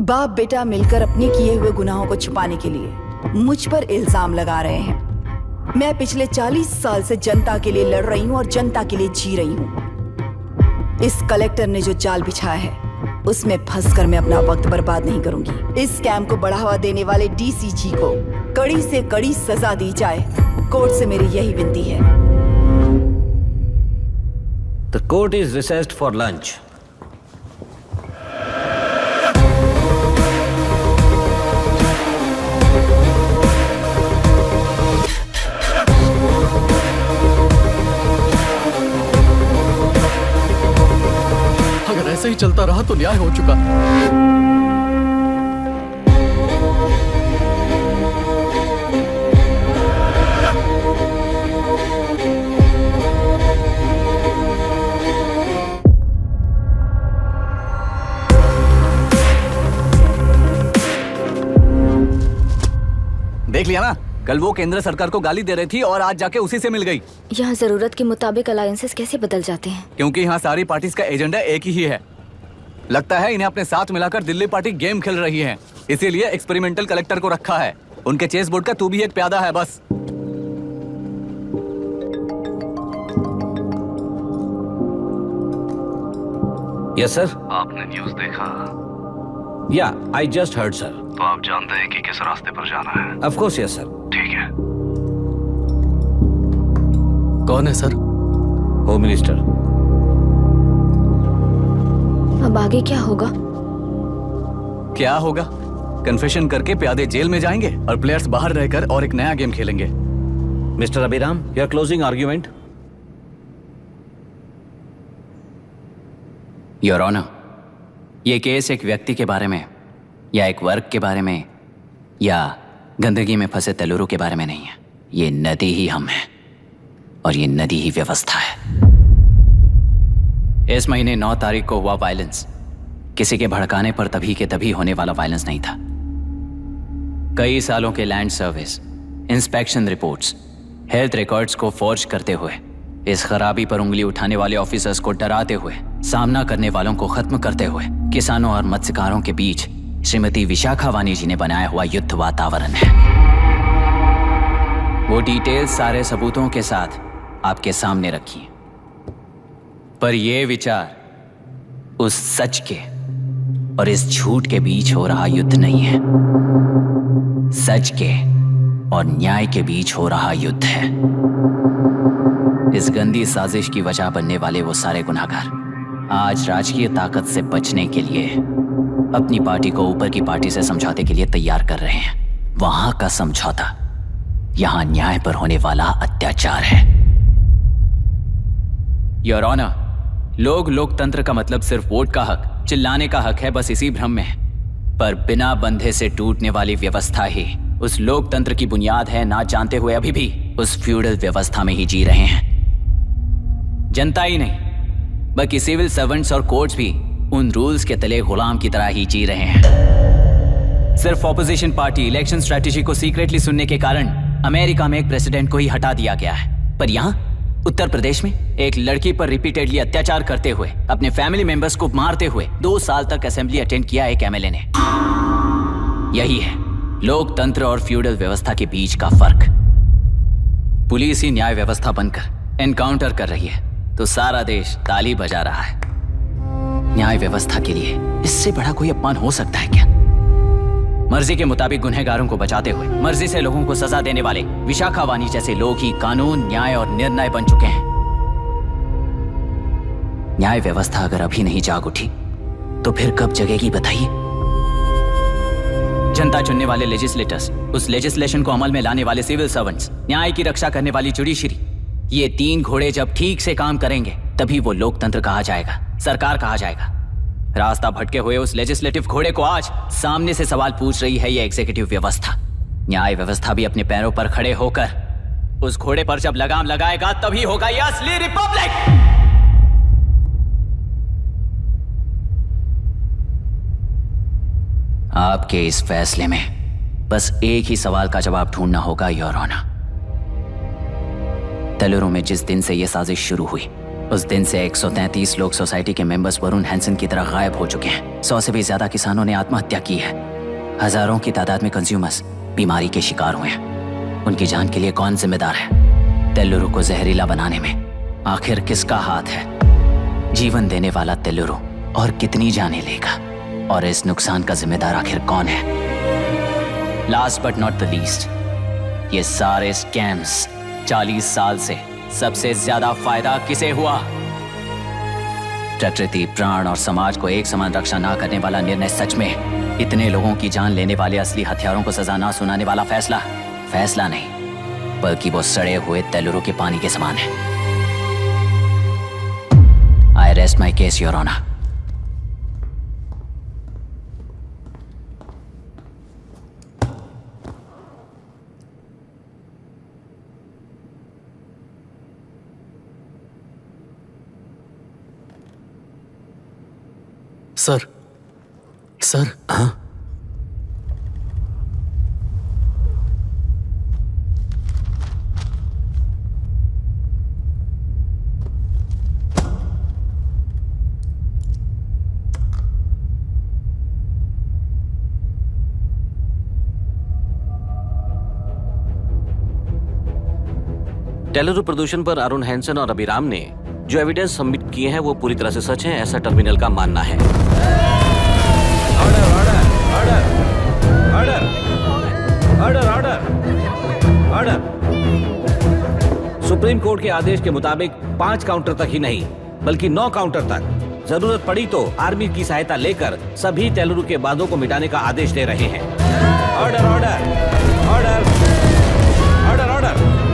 बाप बेटा मिलकर अपने किए हुए गुनाहों को छुपाने के लिए मुझ पर इल्जाम लगा रहे हैं। मैं पिछले 40 साल से जनता के लिए लड़ रही हूँ और जनता के लिए जी रही हूँ। इस कलेक्टर ने जो जाल बिछाया है उसमें फंसकर मैं अपना वक्त बर्बाद नहीं करूंगी। इस स्कैम को बढ़ावा देने वाले डीसीजी को कड़ी से कड़ी सजा दी जाए, कोर्ट से मेरी यही विनती है। The court is recessed for lunch. अगर ऐसे ही चलता रहा तो न्याय हो चुका। देख लिया ना, कल वो केंद्र सरकार को गाली दे रही थी और आज जाके उसी से मिल गई। यहाँ जरूरत के मुताबिक अलायंसेस कैसे बदल जाते हैं? क्योंकि यहाँ सारी पार्टीज का एजेंडा एक ही है। लगता है इन्हें अपने साथ मिलाकर दिल्ली पार्टी गेम खेल रही है, इसीलिए एक्सपेरिमेंटल कलेक्टर को रखा है। उनके चेस बोर्ड का तू भी एक प्यादा है बस। Yes sir. आपने न्यूज़ देखा? या आई जस्ट हर्ड सर। तो आप जानते हैं कि किस रास्ते पर जाना है? Of course yes sir. ठीक है। कौन है सर? Home minister. अब आगे क्या होगा? क्या होगा? कन्फेशन करके प्यादे जेल में जाएंगे और प्लेयर्स बाहर रहकर और एक नया गेम खेलेंगे। Mister Abhiram, your closing argument. Your honour, ये केस एक व्यक्ति के बारे में या एक वर्ग के बारे में या गंदगी में फंसे तेलुरु के बारे में नहीं है। ये नदी ही हम हैं और ये नदी ही व्यवस्था है। इस महीने 9 तारीख को हुआ वायलेंस किसी के भड़काने पर तभी के तभी होने वाला वायलेंस नहीं था। कई सालों के land service, inspection reports, health records को फॉर्ज करते हुए, इस खराबी पर उंगली उठाने वाले ऑफिसर्स को डराते हुए, सामना करने वालों को खत्म करते हुए किसानों और मत्स्यकारों के बीच श्रीमती विशाखा वानी जी ने बनाया हुआ युद्ध वातावरण है। वो डिटेल्स सारे सबूतों के साथ आपके सामने रखी, पर यह विचार उस सच के और इस झूठ के बीच हो रहा युद्ध नहीं है, सच के और न्याय के बीच हो रहा युद्ध है। इस गंदी साजिश की वजह बनने वाले वो सारे गुनहगार आज राजकीय ताकत से बचने के लिए अपनी पार्टी को ऊपर की पार्टी से समझौते के लिए तैयार कर रहे हैं। वहां का समझौता यहां न्याय पर होने वाला अत्याचार है। योर ऑनर, लोग लोकतंत्र का मतलब सिर्फ वोट का हक, चिल्लाने का हक है, बस इसी भ्रम में है। पर बिना बंधे से टूटने वाली व्यवस्था ही उस लोकतंत्र की बुनियाद है, ना जानते हुए अभी भी उस फ्यूडल व्यवस्था में ही जी रहे हैं। जनता ही नहीं बल्कि सिविल सर्वेंट्स और कोर्ट्स भी उन रूल्स के तले गुलाम की तरह ही जी रहे हैं। सिर्फ ऑपोजिशन पार्टी इलेक्शन स्ट्रेटेजी को सीक्रेटली सुनने के कारण अमेरिका में एक प्रेसिडेंट को ही हटा दिया गया है, पर यहां उत्तर प्रदेश में एक लड़की पर रिपीटेडली अत्याचार करते हुए, अपने फैमिली मेंबर्स को मारते हुए 2 साल तक असेंबली अटेंड किया एक एमएलए ने। यही है लोकतंत्र और फ्यूडल व्यवस्था के बीच का फर्क। पुलिस ही न्याय व्यवस्था बनकर एनकाउंटर कर रही है तो सारा देश ताली बजा रहा है। न्याय व्यवस्था के लिए इससे बड़ा कोई अपमान हो सकता है क्या? मर्जी के मुताबिक गुनहगारों को बचाते हुए मर्जी से लोगों को सजा देने वाले विशाखा वानी जैसे लोग ही कानून, न्याय और निर्णय बन चुके हैं। न्याय व्यवस्था अगर अभी नहीं जाग उठी तो फिर कब जगेगी बताइए? जनता चुनने वाले लेजिस्लेटर्स, उस लेजिस्लेशन को अमल में लाने वाले सिविल सर्वेंट्स, न्याय की रक्षा करने वाली जुडिशरी, ये 3 घोड़े जब ठीक से काम करेंगे तभी वो लोकतंत्र कहा जाएगा, सरकार कहा जाएगा। रास्ता भटके हुए उस लेजिस्लेटिव घोड़े को आज सामने से सवाल पूछ रही है ये एग्जीक्यूटिव व्यवस्था। न्याय व्यवस्था भी अपने पैरों पर खड़े होकर उस घोड़े पर जब लगाम लगाएगा तभी होगा ये असली रिपब्लिक। आपके इस फैसले में बस एक ही सवाल का जवाब ढूंढना होगा योर ऑनर। तेलुरु में जिस दिन से यह साजिश शुरू हुई उस दिन से 133 लोग सोसाइटी के मेंबर्स वरुण हैंसन की तरह गायब हो चुके हैं। 100 से भी ज्यादा किसानों ने आत्महत्या की है। हजारों की तादाद में कंज्यूमर्स बीमारी के शिकार हुए हैं। उनकी जान के लिए कौन जिम्मेदार है? तेलुरु को जहरीला बनाने में आखिर किसका हाथ है? जीवन देने वाला तेलुरु और कितनी जाने लेगा? और इस नुकसान का जिम्मेदार आखिर कौन है? Last but not the least, ये सारे स्कैम्स 40 साल से सबसे ज्यादा फायदा किसे हुआ? प्रकृति, प्राण और समाज को एक समान रक्षा ना करने वाला निर्णय सच में इतने लोगों की जान लेने वाले असली हथियारों को सजा ना सुनाने वाला फैसला नहीं बल्कि वो सड़े हुए तेलुरु के पानी के समान है। I rest my case your honour. Sir हाँ? तेलुरु प्रदूषण पर अरुण हैंसन और अभिराम ने जो एविडेंस सबमिट किए हैं वो पूरी तरह से सच है, ऐसा टर्मिनल का मानना है। Order order. Order order order. Supreme court के आदेश के मुताबिक 5 काउंटर तक ही नहीं बल्कि 9 काउंटर तक, जरूरत पड़ी तो आर्मी की सहायता लेकर सभी तेलुरु के बांधों को मिटाने का आदेश दे रहे हैं। Order order order order order order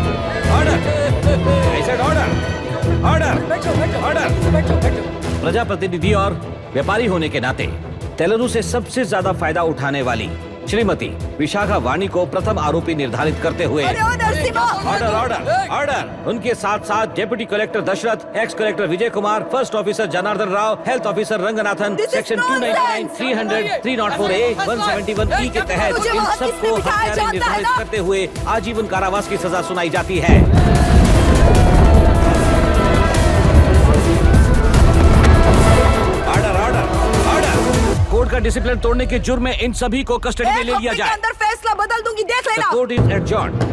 order order order. प्रजाप्रतिनिधि और व्यापारी होने के नाते तेलुरु से सबसे ज्यादा फायदा उठाने वाली श्रीमती विशाखा वाणी को प्रथम आरोपी निर्धारित करते हुए ऑर्डर ऑर्डर ऑर्डर। उनके साथ साथ deputy collector Dasharath, ex collector Vijay Kumar, first officer Janardhan Rao, health officer Ranganathan, section 299, 300, 304A, 171E के तहत इन सबको हत्यारे निर्धारित करते हुए आजीवन कारावास की सजा सुनाई जाती है। कोर्ट का डिसिप्लिन तोड़ने के जुर्म में इन सभी को कस्टडी में ले लिया जाए। अंदर फैसला बदल दूंगी, देख लेना। Court is adjourned.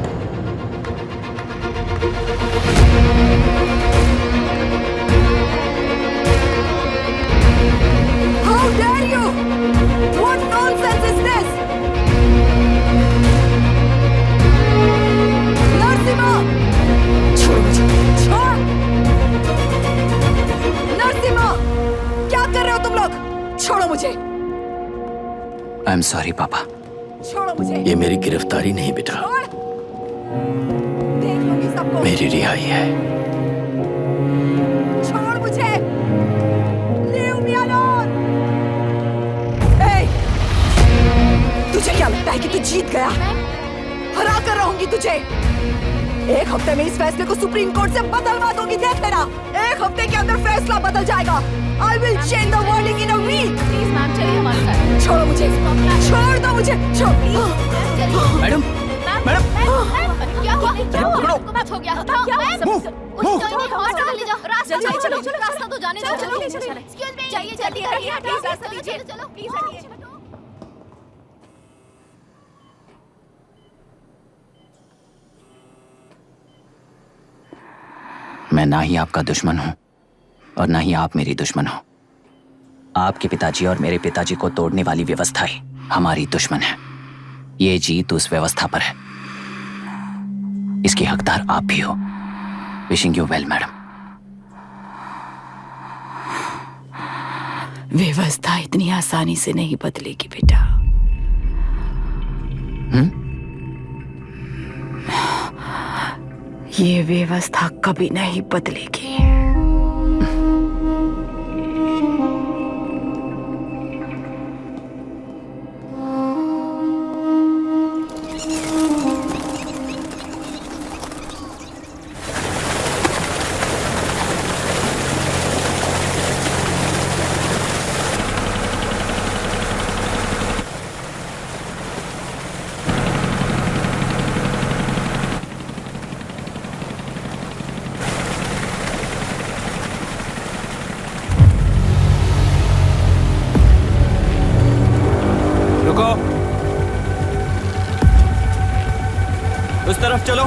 How dare you? What nonsense is this? Narasimha, छोड़ मुझे, छोड़। नरसिम्हा, क्या कर रहे हो तुम लोग? छोड़ो मुझे। आई एम सॉरी पापा। छोड़ो मुझे। ये मेरी गिरफ्तारी नहीं बेटा, देख लूंगी सबको। मेरी रिहाई है। छोड़ मुझे। Leave me alone. Hey, तुझे क्या लगता है कि तू जीत गया? हरा कर रहूंगी तुझे। एक हफ्ते में इस फैसले को सुप्रीम कोर्ट से बदलवा दूंगी, देख लेना। एक हफ्ते के अंदर फैसला बदल जाएगा। I will change the verdict in a week. Please ma'am, चलिए हमारे साथ। छोड़ो मुझे, छोड़ दो मुझे, छोड़। मैडम, मैडम, क्या हुआ? क्या हुआ? कुछ हो गया? क्या? रास्ता तो जाने दो। एक्सक्यूज मी, चाहिए जल्दी करिए, प्लीज रास्ता दीजिए। चलो प्लीज हटिए। मैं ना ही आपका दुश्मन हूं और ना ही आप मेरी दुश्मन हो। आपके पिताजी और मेरे पिताजी को तोड़ने वाली व्यवस्था ही हमारी दुश्मन है। ये जीत उस व्यवस्था पर है, इसके हकदार आप भी हो। Wishing you well madam. व्यवस्था इतनी आसानी से नहीं बदलेगी बेटा। ये व्यवस्था कभी नहीं बदलेगी। उस तरफ चलो।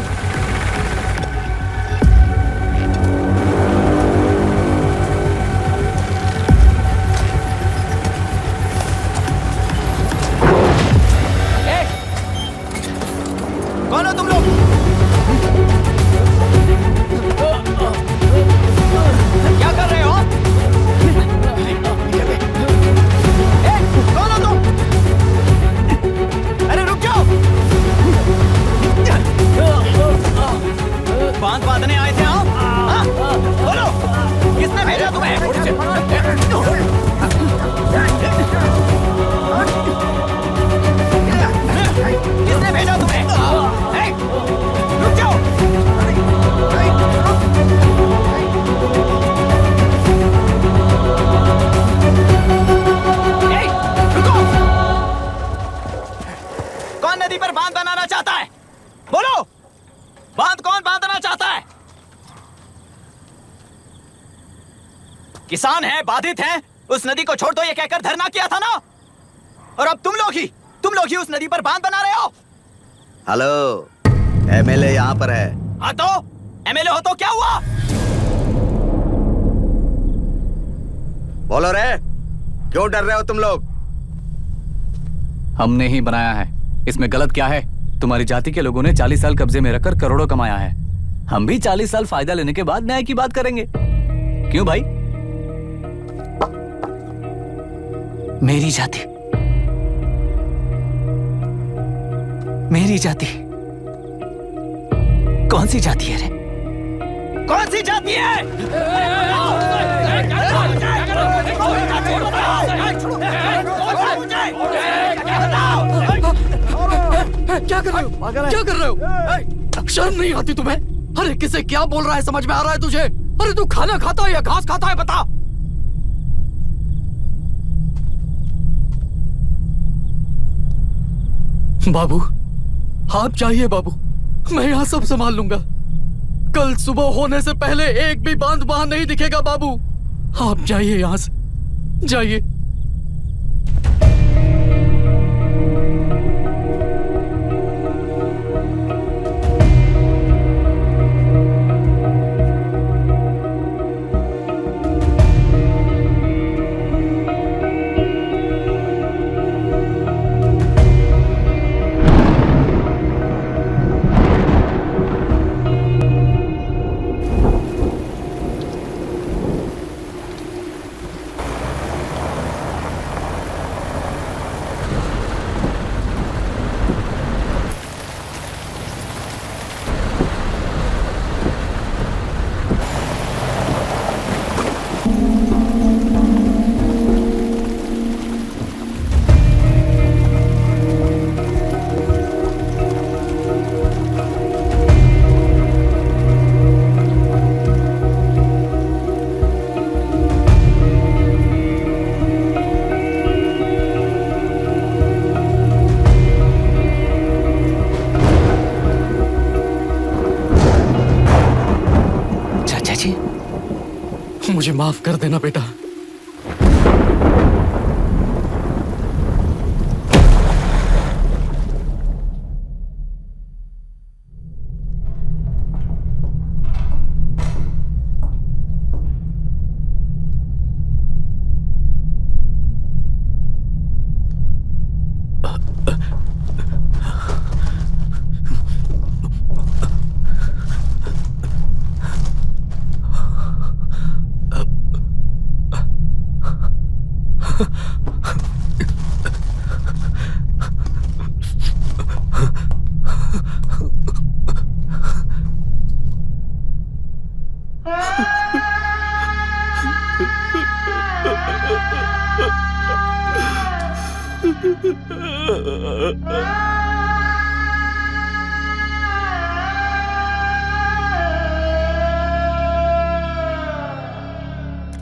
कौन हो तुम लोग? क्या कर रहे हो? कौन हो तुम? अरे रुक जाओ। बांध बांधने आए थे आप? बोलो, किसने भेजा तुम्हें? किसने भेजा तुम्हें? रुक जाओ। रुको। कौन नदी पर बांध बनाना चाहता है? बोलो, बांध कौन बांधना चाहता है? किसान हैं, बाधित हैं, उस नदी को छोड़ दो ये कहकर धरना किया था ना। और अब तुम लोग ही उस नदी पर बांध बना रहे हो। हेलो, एमएलए यहाँ पर है। हाँ तो एमएलए हो तो क्या हुआ? बोलो रे, क्यों डर रहे हो तुम लोग? हमने ही बनाया है, इसमें गलत क्या है? तुम्हारी जाति के लोगों ने 40 साल कब्जे में रखकर करोड़ों कमाया है। हम भी 40 साल फायदा लेने के बाद न्याय की बात करेंगे। क्यों भाई? मेरी जाति, मेरी जाति कौन सी जाति है रे? कौन सी जाति है? क्या कर रहे हो? क्या कर रहे हो? शर्म नहीं आती तुम्हें? अरे किसे क्या बोल रहा है समझ में आ रहा है तुझे? अरे तू खाना खाता है या घास खाता है बता। बाबू आप चाहिए बाबू, मैं यहाँ सब संभाल लूंगा। कल सुबह होने से पहले एक भी बांध वहां नहीं दिखेगा बाबू। आप जाइए यहाँ से, जाइए। मुझे माफ कर देना बेटा।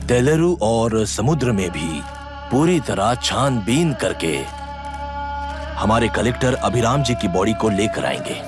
तेलुरु और समुद्र में भी पूरी तरह छानबीन करके हमारे कलेक्टर अभिराम जी की बॉडी को लेकर आएंगे।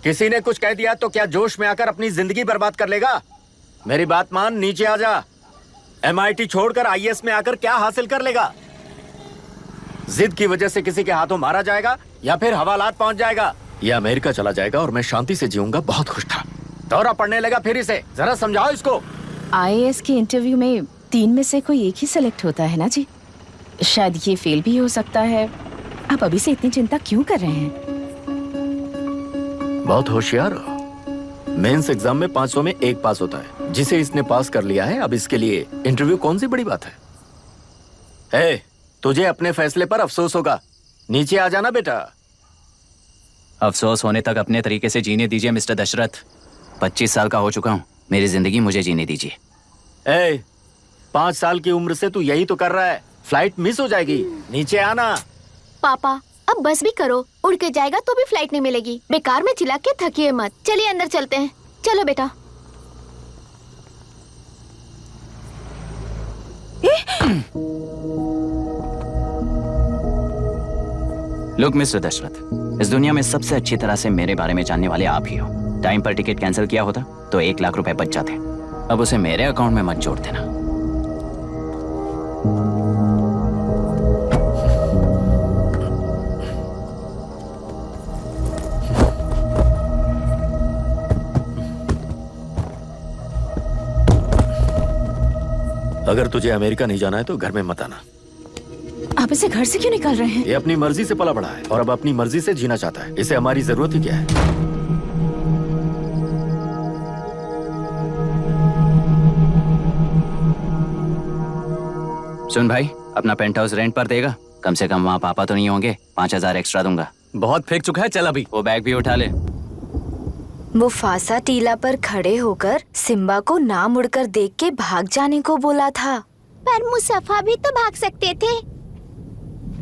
किसी ने कुछ कह दिया तो क्या जोश में आकर अपनी जिंदगी बर्बाद कर लेगा? मेरी बात मान, नीचे आ जा। MIT छोड़कर IAS में आकर क्या हासिल कर लेगा? जिद की वजह से किसी के हाथों मारा जाएगा या फिर हवालात पहुंच जाएगा या अमेरिका चला जाएगा और मैं शांति से जीऊंगा। बहुत खुश था, दौरा पड़ने लगा फिर इसे। जरा समझाओ इसको। IAS के इंटरव्यू में 3 में से कोई एक ही सेलेक्ट होता है ना जी? शायद ये फेल भी हो सकता है। आप अभी से इतनी चिंता क्यों कर रहे हैं? बहुत होशियार हो। मेंस एग्जाम में 500 में 1 पास होता है, जिसे इसने पास कर लिया है। अब इसके लिए इंटरव्यू कौन सी बड़ी बात है? तुझे अपने फैसले पर अफसोस होगा। नीचे आ जाना बेटा। अफसोस होने तक अपने तरीके से जीने दीजिए मिस्टर दशरथ। 25 साल का हो चुका हूँ, मेरी जिंदगी मुझे जीने दीजिए। 5 साल की उम्र से तू यही तो कर रहा है। फ्लाइट मिस हो जाएगी, नीचे आना। पापा अब बस भी करो, उड़ के जाएगा तो भी फ्लाइट नहीं मिलेगी। बेकार में चिल्ला के थकिए मत। चलिए अंदर चलते हैं। चलो बेटा। लुक मिस्टर दशरथ, इस दुनिया में सबसे अच्छी तरह से मेरे बारे में जानने वाले आप ही हो। टाइम पर टिकट कैंसिल किया होता तो 1 लाख रुपए बच जाते। अब उसे मेरे अकाउंट में मत जोड़ देना। अगर तुझे अमेरिका नहीं जाना है तो घर में मत आना। आप इसे घर से क्यों निकाल रहे हैं? ये अपनी मर्जी से पला बड़ा है और अब अपनी मर्जी से जीना चाहता है। इसे हमारी जरूरत ही क्या है? सुन भाई, अपना पेंट हाउस रेंट पर देगा? कम से कम वहाँ पापा तो नहीं होंगे। 5000 एक्स्ट्रा दूंगा। बहुत फेंक चुका है, चल अभी। वो बैग भी उठा ले। मुफासा टीला पर खड़े होकर सिम्बा को ना मुड़कर देख के भाग जाने को बोला था। पर मुसफा भी तो भाग सकते थे।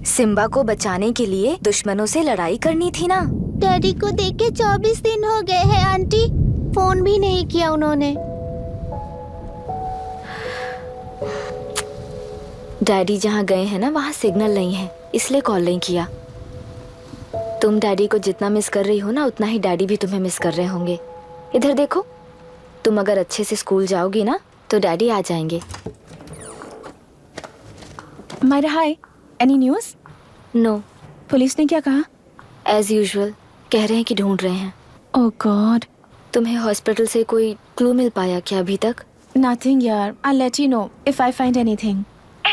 सिम्बा को बचाने के लिए दुश्मनों से लड़ाई करनी थी ना। डैडी को देख के 24 दिन हो गए हैं आंटी, फोन भी नहीं किया उन्होंने। डैडी जहाँ गए हैं ना वहाँ सिग्नल नहीं है, इसलिए कॉल नहीं किया। तुम डैडी को जितना मिस कर रही हो ना उतना ही डैडी भी तुम्हें मिस कर रहे होंगे। इधर देखो, तुम अगर अच्छे से स्कूल जाओगी ना तो डैडी आ जाएंगे। मायरा हाय, एनी न्यूज़? नो। पुलिस ने क्या कहा? एज यूजुअल कह रहे हैं कि ढूंढ रहे हैं। ओह गॉड। तुम्हें हॉस्पिटल से कोई क्लू मिल पाया क्या अभी तक? नथिंग यार, I let you know if I find anything.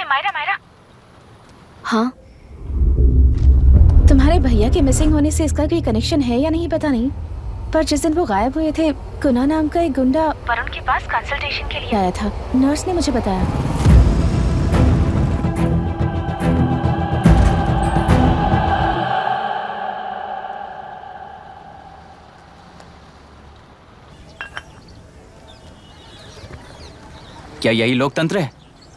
Myra. हाँ, तुम्हारे भैया के मिसिंग होने से इसका कोई कनेक्शन है या नहीं पता नहीं, पर जिस दिन वो गायब हुए थे कुना नाम का एक गुंडा वरुण के पास कंसल्टेशन के लिए आया था। नर्स ने मुझे बताया। क्या यही लोकतंत्र है?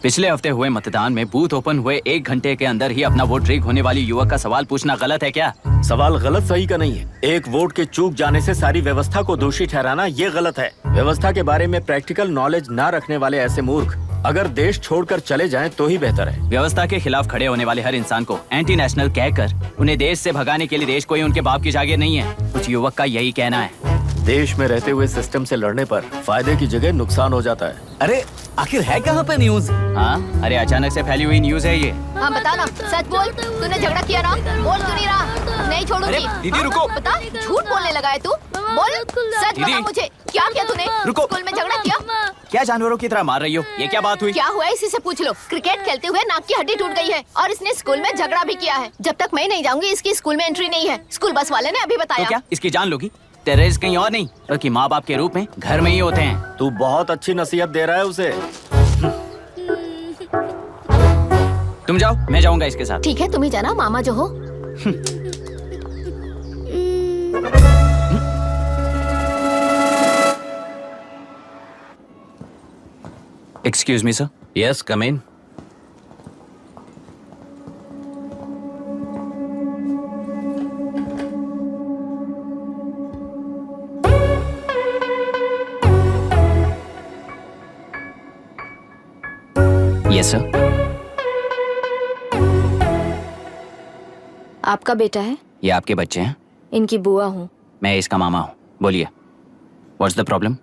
पिछले हफ्ते हुए मतदान में बूथ ओपन हुए 1 घंटे के अंदर ही अपना वोट रीक होने वाली युवक का सवाल पूछना गलत है क्या? सवाल गलत सही का नहीं है। एक वोट के चूक जाने से सारी व्यवस्था को दोषी ठहराना ये गलत है। व्यवस्था के बारे में प्रैक्टिकल नॉलेज ना रखने वाले ऐसे मूर्ख अगर देश छोड़कर चले जाएं तो ही बेहतर है। व्यवस्था के खिलाफ खड़े होने वाले हर इंसान को एंटी नेशनल कहकर उन्हें देश से भगाने के लिए देश कोई उनके बाप की जागीर नहीं है। कुछ युवक का यही कहना है। देश में रहते हुए सिस्टम से लड़ने पर फायदे की जगह नुकसान हो जाता है। अरे आखिर है कहाँ पे न्यूज? हाँ, अरे अचानक से फैली हुई न्यूज है ये। हाँ बता ना, सच बोल, तूने झगड़ा किया ना? बोल क्यों नहीं रहा? नहीं छोड़ूंगी। दीदी रुको। बता, झूठ बोलने लगा है तू? बोल, सच बता मुझे, क्या किया तूने? रुको। स्कूल में झगड़ा किया? क्या जानवरों की तरह मार रही हो? ये क्या बात हुई? क्या हुआ इसी से पूछ लो। क्रिकेट खेलते हुए नाक की हड्डी टूट गई है और इसने स्कूल में झगड़ा भी किया है। जब तक मैं नहीं जाऊंगी इसकी स्कूल में एंट्री नहीं है। स्कूल बस वाले ने अभी बताया। तो क्या इसकी जान लोगी? टेररिस्ट कहीं और नहीं बल्कि माँ बाप के रूप में घर में ही होते हैं। तू बहुत अच्छी नसीहत दे रहा है उसे। तुम जाओ, मैं जाऊंगा इसके साथ। ठीक है, तुम ही जाना, मामा जो हो। Excuse me sir. Yes, come in. Yes sir. आपका बेटा है? ये आपके बच्चे हैं? इनकी बुआ हूँ। मैं इसका मामा हूँ। बोलिए, what's the problem?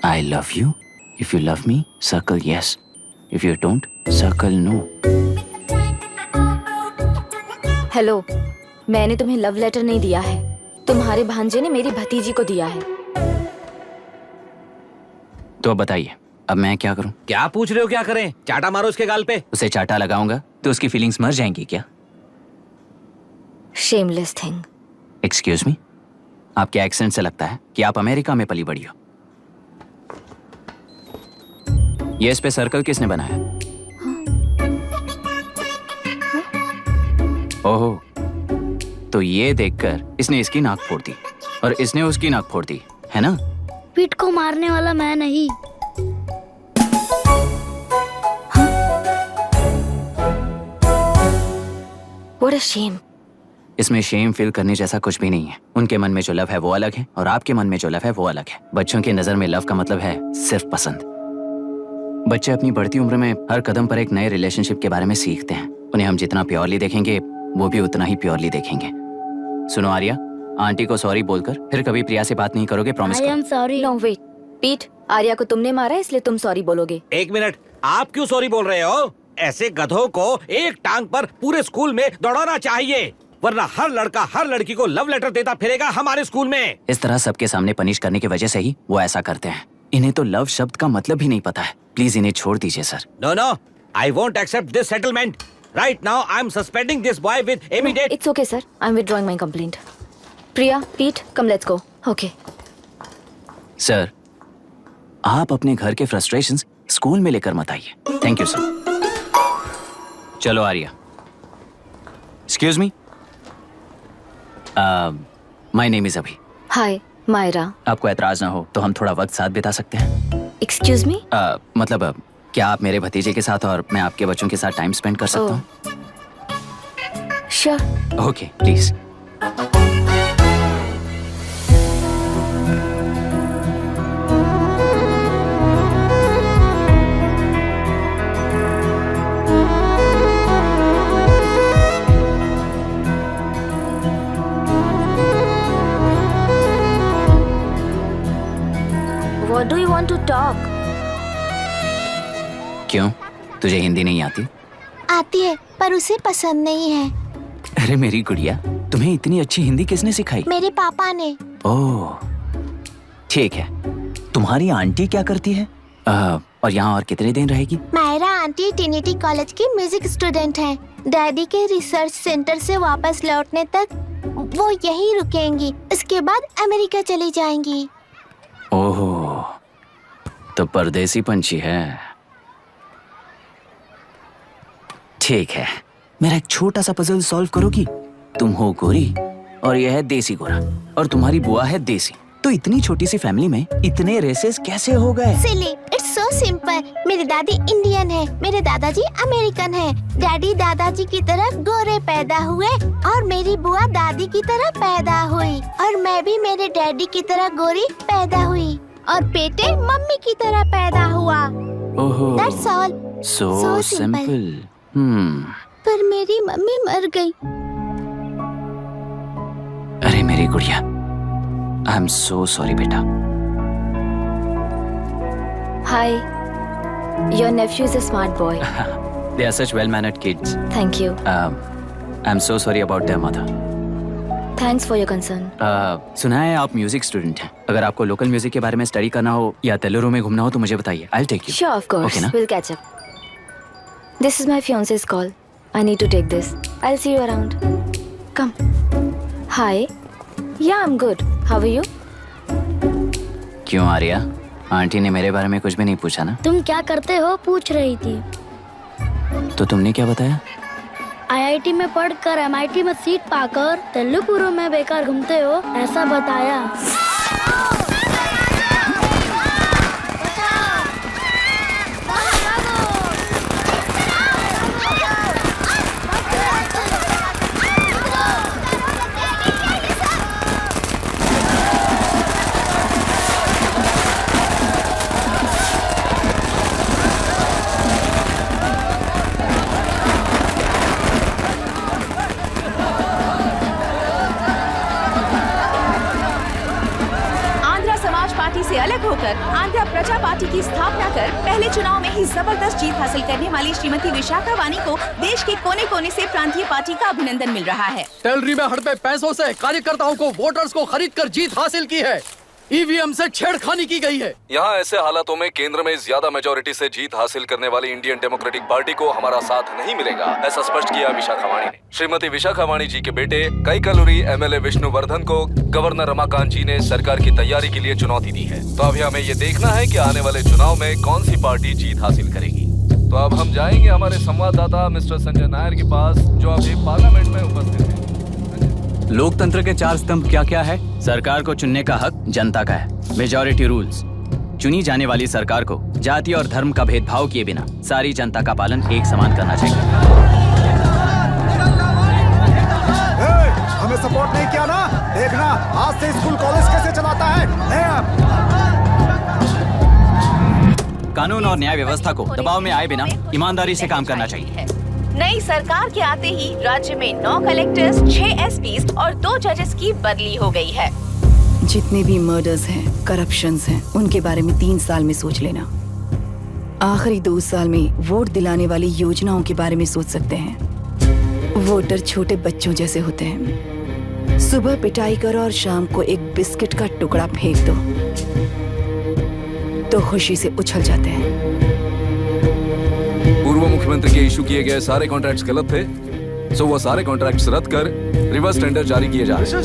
I love you. If you love me, circle yes. If you don't, circle no. Hello, मैंने तुम्हें लव लेटर नहीं दिया है। तुम्हारे भांजे ने मेरी भतीजी को दिया है। तो अब बताइए, अब मैं क्या करूं? क्या पूछ रहे हो? क्या करें? चाटा मारो उसके गाल पे। उसे चाटा लगाऊंगा तो उसकी फीलिंग्स मर जाएंगी क्या? Shameless thing. एक्सक्यूज मी, आपके एक्सेंट से लगता है कि आप अमेरिका में पली बड़ी हो। ये इस पे सर्कल किसने बनाया? ओहो, तो ये देखकर इसने इसकी नाक फोड़ दी और इसने उसकी नाक फोड़ दी, है ना? पीठ को मारने वाला मैं नहीं। What a shame. इसमें शेम फील करने जैसा कुछ भी नहीं है। उनके मन में जो लव है वो अलग है और आपके मन में जो लव है वो अलग है। बच्चों की नजर में लव का मतलब है सिर्फ पसंद। बच्चे अपनी बढ़ती उम्र में हर कदम पर एक नए रिलेशनशिप के बारे में सीखते हैं। उन्हें हम जितना प्योरली देखेंगे वो भी उतना ही प्योरली देखेंगे। सुनो आर्या, आंटी को सॉरी बोलकर फिर कभी प्रिया से बात नहीं करोगे, प्रॉमिस करो। I am sorry. No wait, Pete, Arya को तुमने मारा इसलिए तुम सॉरी बोलोगे। एक मिनट, आप क्यों सॉरी बोल रहे हो? ऐसे गधों को एक टांग पर पूरे स्कूल में दौड़ाना चाहिए, वरना हर लड़का हर लड़की को लव लेटर देता फिरेगा हमारे स्कूल में। इस तरह सबके सामने पनिश करने की वजह से ही वो ऐसा करते हैं। इन्हें तो लव शब्द का मतलब भी नहीं पता है। प्लीज इन्हें छोड़ दीजिए sir. No no, I won't accept this settlement. Right now I am suspending this boy with immediate. It's okay sir, I am withdrawing my complaint. Priya, Pete, come let's go. Okay sir, आप अपने घर के फ्रस्ट्रेशंस स्कूल में लेकर मत आइए। Thank you sir. चलो Arya. Excuse me, my name is Abhi. Hi Myra. आपको एतराज ना हो तो हम थोड़ा वक्त साथ बिता सकते हैं? एक्सक्यूज मी, मतलब क्या आप मेरे भतीजे के साथ और मैं आपके बच्चों के साथ टाइम स्पेंड कर सकता हूँ? Sure. Okay please. What do you want to talk? क्यों, तुझे हिंदी नहीं आती? आती है पर उसे पसंद नहीं है। अरे मेरी गुड़िया, तुम्हें इतनी अच्छी हिंदी किसने सिखाई? मेरे पापा ने। ओह ठीक है। तुम्हारी आंटी क्या करती है? और यहाँ और कितने दिन रहेगी? मायरा आंटी ट्रिनिटी कॉलेज की म्यूजिक स्टूडेंट हैं। डैडी के रिसर्च सेंटर से वापस लौटने तक वो यहीं रुकेंगी, इसके बाद अमेरिका चली जाएंगी। ओह, तो परदेसी पंछी है। ठीक है, मेरा एक छोटा सा पजल सॉल्व करोगी? तुम हो गोरी और यह है देसी गोरा और तुम्हारी बुआ है देसी, तो इतनी छोटी सी फैमिली में इतने रेसेस कैसे हो गए? सिली, इट्स सो सिंपल। मेरी दादी इंडियन है, मेरे दादाजी अमेरिकन है। डैडी दादाजी की तरह गोरे पैदा हुए और मेरी बुआ दादी की तरह पैदा हुई, और मैं भी मेरे डैडी की तरह गोरी पैदा हुई, और बेटे मम्मी की तरह पैदा हुआ। ओहो, That's all. so simple. पर मेरी मम्मी मर गई। अरे मेरी गुड़िया, आई एम सो सॉरी बेटा। Hi, your nephew is a smart boy. They are such well-mannered kids. Thank you. I'm so sorry about their mother. Thanks for your concern. सुना है आप म्यूजिक स्टूडेंट हैं। अगर आपको लोकल म्यूजिक के बारे में स्टडी करना हो या तेलुरु में घूमना हो तो मुझे बताइए। I'll take you. Sure, of course. Okay, ना? We'll catch up. This is my fiance's call. I need to take this. I'll see you around. Come. Hi. Yeah, I'm good. How are you? क्यों आर्या, आंटी ने मेरे बारे में कुछ भी नहीं पूछा ना? तुम क्या करते हो पूछ रही थी। तो तुमने क्या बताया? IIT में पढ़कर MIT में सीट पाकर तेलुगु में बेकार घूमते हो ऐसा बताया। से अलग होकर आंध्र प्रजा पार्टी की स्थापना कर पहले चुनाव में ही जबरदस्त जीत हासिल करने वाली श्रीमती विशाखा वानी को देश के कोने कोने से प्रांतीय पार्टी का अभिनंदन मिल रहा है। टेलरी में हड़पे पैसों से कार्यकर्ताओं को वोटर्स को खरीद कर जीत हासिल की है। ईवीएम से छेड़खानी की गई है। यहाँ ऐसे हालातों में केंद्र में ज्यादा मेजोरिटी से जीत हासिल करने वाली इंडियन डेमोक्रेटिक पार्टी को हमारा साथ नहीं मिलेगा, ऐसा स्पष्ट किया विशाखा वाणी ने। श्रीमती विशाखा वाणी जी के बेटे कैकलूरी MLA विष्णुवर्धन को गवर्नर रमाकांत जी ने सरकार की तैयारी के लिए चुनौती दी है। तो अभी हमें ये देखना है कि आने वाले चुनाव में कौन सी पार्टी जीत हासिल करेगी। तो अब हम जाएंगे हमारे संवाददाता मिस्टर संजय नायर के पास, जो अभी पार्लियामेंट में उपस्थित है। लोकतंत्र के 4 स्तंभ क्या क्या है? सरकार को चुनने का हक जनता का है, मेजॉरिटी रूल्स। चुनी जाने वाली सरकार को जाति और धर्म का भेदभाव किए बिना सारी जनता का पालन एक समान करना चाहिए। हमें सपोर्ट नहीं किया ना, देखना आज से स्कूल कॉलेज कैसे चलाता है। कानून और न्याय व्यवस्था को दबाव में आए बिना ईमानदारी से काम करना चाहिए। नई सरकार के आते ही राज्य में 9 कलेक्टर्स, 6 एसपीज और 2 जजेस की बदली हो गई है। जितने भी मर्डर्स हैं, करप्शंस हैं, उनके बारे में 3 साल में सोच लेना। आखिरी 2 साल में वोट दिलाने वाली योजनाओं के बारे में सोच सकते हैं। वोटर छोटे बच्चों जैसे होते हैं। सुबह पिटाई करो और शाम को एक बिस्किट का टुकड़ा फेंक दो तो खुशी से उछल जाते हैं। पूर्व मुख्यमंत्री के इशू किए गए सारे कॉन्ट्रैक्ट्स गलत थे, सो वो सारे कॉन्ट्रैक्ट्स रद्द कर रिवर्स टेंडर जारी किए जा रहे हैं।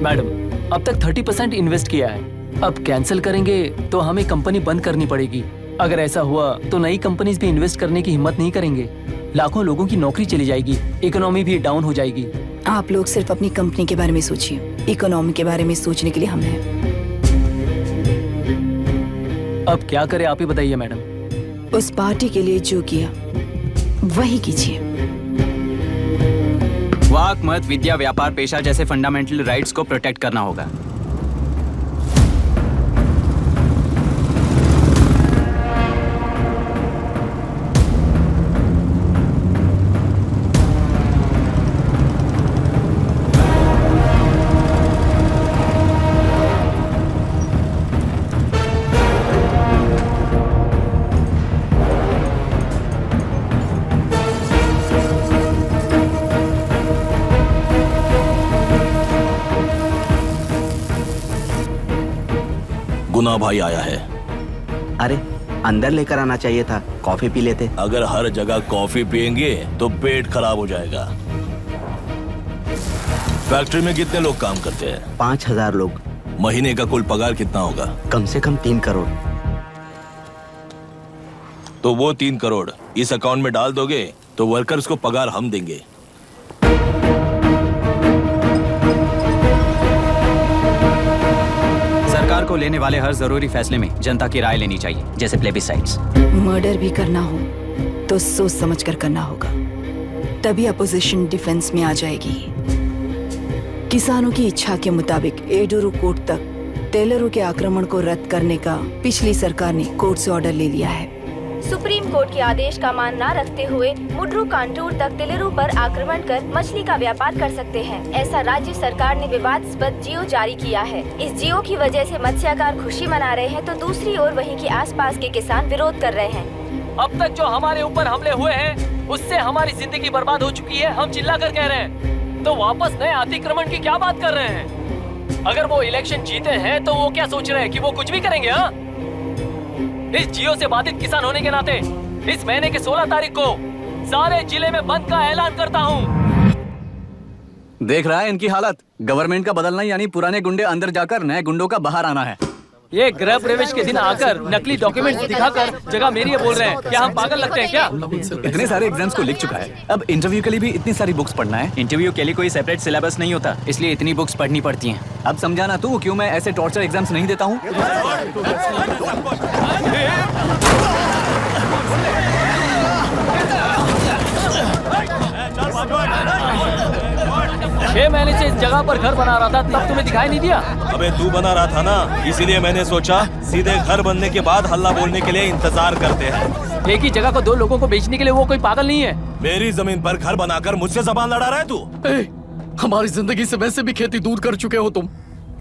मैडम, अब तक 30% इन्वेस्ट किया है, अब कैंसिल करेंगे तो हमें कंपनी बंद करनी पड़ेगी। अगर ऐसा हुआ तो नई कंपनीज भी इन्वेस्ट करने की हिम्मत नहीं करेंगे। लाखों लोगों की नौकरी चली जाएगी, इकोनॉमी भी डाउन हो जाएगी। आप लोग सिर्फ अपनी कंपनी के बारे में सोचिए, इकोनॉमी के बारे में सोचने के लिए हम हैं। अब क्या करें आप ही बताइए मैडम। उस पार्टी के लिए जो किया वही कीजिए। वाक, मत, विद्या, व्यापार, पेशा जैसे फंडामेंटल राइट्स को प्रोटेक्ट करना होगा। गुना भाई आया है। अरे अंदर लेकर आना चाहिए था, कॉफी पी लेते। अगर हर जगह कॉफी पियेंगे तो पेट खराब हो जाएगा। फैक्ट्री में कितने लोग काम करते हैं? 5000 लोग। महीने का कुल पगार कितना होगा? कम से कम 3 करोड़। तो वो 3 करोड़ इस अकाउंट में डाल दोगे तो वर्कर्स को पगार हम देंगे। सरकार को लेने वाले हर जरूरी फैसले में जनता की राय लेनी चाहिए, जैसे प्लेबिसाइट्स। मर्डर भी करना हो तो सोच समझ कर करना होगा, तभी अपोजिशन डिफेंस में आ जाएगी। किसानों की इच्छा के मुताबिक एडोरू कोर्ट तक टेलरों के आक्रमण को रद्द करने का पिछली सरकार ने कोर्ट से ऑर्डर ले लिया है। सुप्रीम कोर्ट के आदेश का मान न रखते हुए मुड्रू कांटूर तक टेलरों पर आक्रमण कर मछली का व्यापार कर सकते हैं, ऐसा राज्य सरकार ने विवादास्पद जियो जारी किया है। इस जियो की वजह से मत्स्यकार खुशी मना रहे हैं तो दूसरी ओर वहीं के आसपास के किसान विरोध कर रहे हैं। अब तक जो हमारे ऊपर हमले हुए हैं उससे हमारी जिंदगी बर्बाद हो चुकी है, हम चिल्ला कर कह रहे हैं, तो वापस नए अतिक्रमण की क्या बात कर रहे हैं? अगर वो इलेक्शन जीते हैं तो वो क्या सोच रहे हैं कि वो कुछ भी करेंगे? हाँ, इस जियो से बाधित किसान होने के नाते इस महीने के 16 तारीख को सारे जिले में बंद का ऐलान करता हूँ। देख रहा है इनकी हालत। गवर्नमेंट का बदलना यानी पुराने गुंडे अंदर जाकर नए गुंडों का बाहर आना है। ये गृह प्रवेश के दिन आकर नकली डॉक्यूमेंट्स दिखाकर जगह मेरी है बोल रहे हैं। क्या हम पागल लगते हैं क्या? इतने सारे एग्जाम्स को लिख चुका है, अब इंटरव्यू के लिए भी इतनी सारी बुक्स पढ़ना है। इंटरव्यू के लिए कोई सेपरेट सिलेबस नहीं होता, इसलिए इतनी बुक्स पढ़नी पड़ती हैं। अब समझाना तू क्यों मैं ऐसे टॉर्चर एग्जाम्स नहीं देता हूँ। 6 महीने से इस जगह पर घर बना रहा था, तब तुम्हें दिखाई नहीं दिया? अबे तू बना रहा था ना, इसीलिए मैंने सोचा सीधे घर बनने के बाद हल्ला बोलने के लिए इंतजार करते हैं। एक ही जगह को 2 लोगों को बेचने के लिए वो कोई पागल नहीं है। मेरी जमीन पर घर बनाकर मुझसे जबान लड़ा रहा है तू? हमारी जिंदगी से वैसे भी खेती दूर कर चुके हो तुम।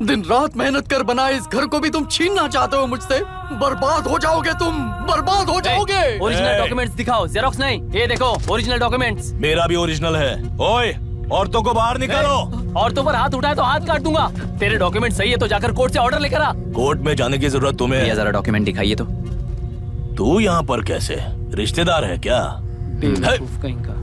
दिन रात मेहनत कर बनाए इस घर को भी तुम छीनना चाहते हो मुझसे। बर्बाद हो जाओगे तुम, बर्बाद हो जाओगे। ओरिजिनल डॉक्यूमेंट्स दिखाओ, जेरोक्स नहीं। ये देखो ओरिजिनल डॉक्यूमेंट्स। मेरा भी ओरिजिनल है। ओए, औरतों को बाहर निकालो। औरतों पर हाथ उठाए तो हाथ काट दूंगा। तेरे डॉक्यूमेंट सही है तो जाकर कोर्ट से ऑर्डर लेकर आ। कोर्ट में जाने की जरूरत तुम्हें? ये जरा डॉक्यूमेंट दिखाइए तो। तू यहाँ पर कैसे? रिश्तेदार है क्या? कहीं का।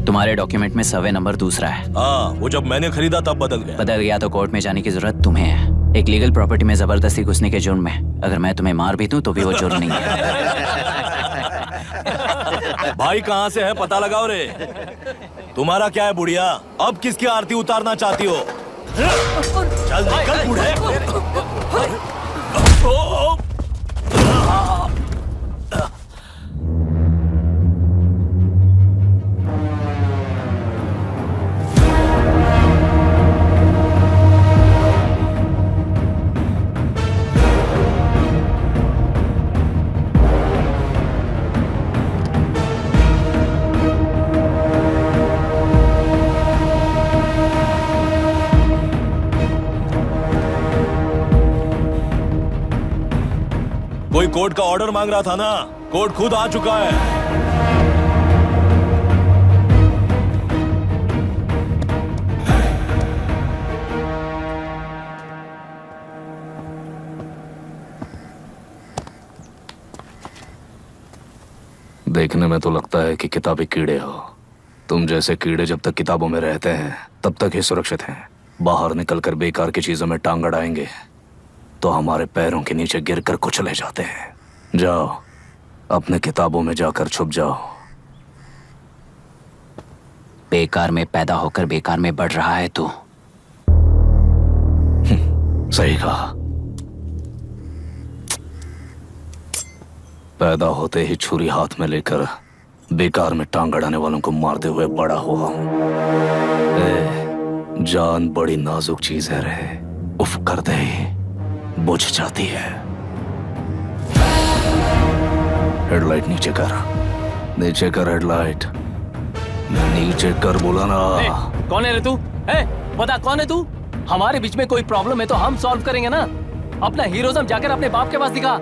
तुम्हारे डॉक्यूमेंट में सर्वे नंबर दूसरा है। हाँ, वो जब मैंने खरीदा तब बदल गया। तो कोर्ट में जाने की जरूरत तुम्हें है। एक लीगल प्रॉपर्टी में जबरदस्ती घुसने के जुर्म में अगर मैं तुम्हें मार भी दूं तो भी वो जुर्म नहीं है। भाई कहाँ से है पता लगाओ रे। तुम्हारा क्या है बुढ़िया? अब किसकी आरती उतारना चाहती हो? चल निकल बूढ़े। कोर्ट का ऑर्डर मांग रहा था ना, कोर्ट खुद आ चुका है। देखने में तो लगता है कि किताबी कीड़े हो। तुम जैसे कीड़े जब तक किताबों में रहते हैं तब तक ही सुरक्षित हैं। बाहर निकलकर बेकार की चीजों में टांग अड़ाएंगे तो हमारे पैरों के नीचे गिरकर कुचले जाते हैं। जाओ, अपने किताबों में जाकर छुप जाओ। बेकार में पैदा होकर बेकार में बढ़ रहा है तू। सही कहा। पैदा होते ही छुरी हाथ में लेकर बेकार में टांग अड़ाने वालों को मारते हुए बड़ा हुआ हूं। जान बड़ी नाजुक चीज है रे, उफ करते ही बुझ जाती है। हेडलाइट नीचे कर, नीचे कर हेडलाइट, नीचे कर बोला ना। कौन है रे तू? बता कौन है तू? हमारे बीच में कोई प्रॉब्लम है तो हम सॉल्व करेंगे ना। अपना हीरोइज्म जाकर अपने बाप के पास दिखा।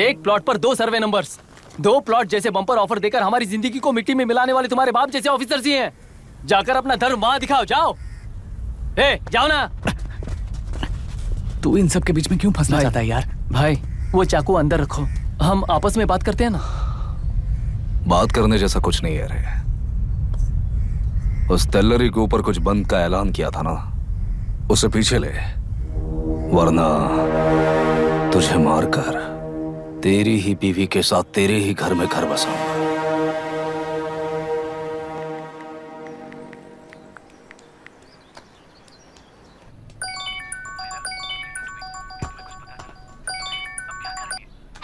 एक प्लॉट पर 2 सर्वे नंबर्स, 2 प्लॉट जैसे बम्पर ऑफर देकर हमारी जिंदगी को मिट्टी में मिलाने वाले तुम्हारे बाप जैसे ऑफिसर्स ही हैं। जाकर अपना धर्म वहां दिखाओ, जाओ। जाओ ना। तू इन सब के बीच में क्यों फंसना चाहता है यार? भाई वो चाकू अंदर रखो, हम आपस में बात करते हैं ना। बात करने जैसा कुछ नहीं है रे। उस तेलरी के ऊपर कुछ बंद का ऐलान किया था ना, उसे पीछे ले, वरना तुझे मारकर तेरी ही बीवी के साथ तेरे ही घर में घर बसाऊंगा।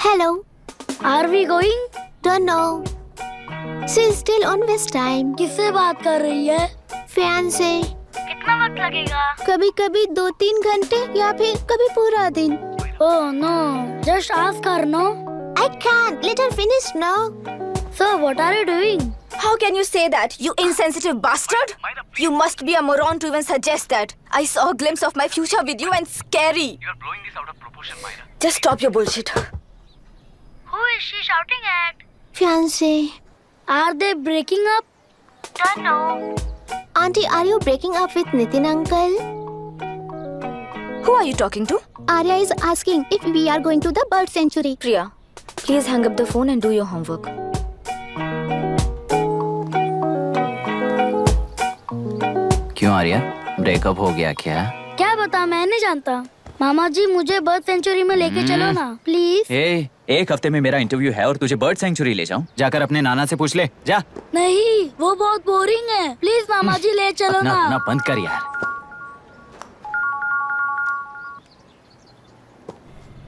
Hello. Are we going? Don't know. She's still on West time. किससे बात कर रही है? फैन से। कितना वक्त लगेगा? कभी कभी 2-3 घंटे या फिर कभी पूरा दिन। Oh no! Just ask her, no? I can't. Let her finish, no? So what are you doing? How can you say that, you insensitive bastard? You must be a moron to even suggest that. I saw a glimpse of my future with you and scary. You are blowing this out of proportion, Myra. Just stop your bullshit. Who is she shouting at? Fiancé. Are they breaking up? Don't know. Auntie, are you breaking up with Nitin uncle? Who are you talking to? Arya is asking if we are going to the bird sanctuary. Priya, please hang up the phone and do your homework. क्यों आर्या, ब्रेकअप हो गया क्या? क्या बता, मैं नहीं जानता। मामा जी मुझे बर्ड सेंचुरी में लेके चलो ना प्लीज। एक हफ्ते में मेरा इंटरव्यू है और तुझे बर्ड सेंचुरी ले जाऊं? जाकर अपने नाना से पूछ ले, जा। नहीं, वो बहुत बोरिंग है, प्लीज मामा जी ले चलो ना। अपना बंद कर यार।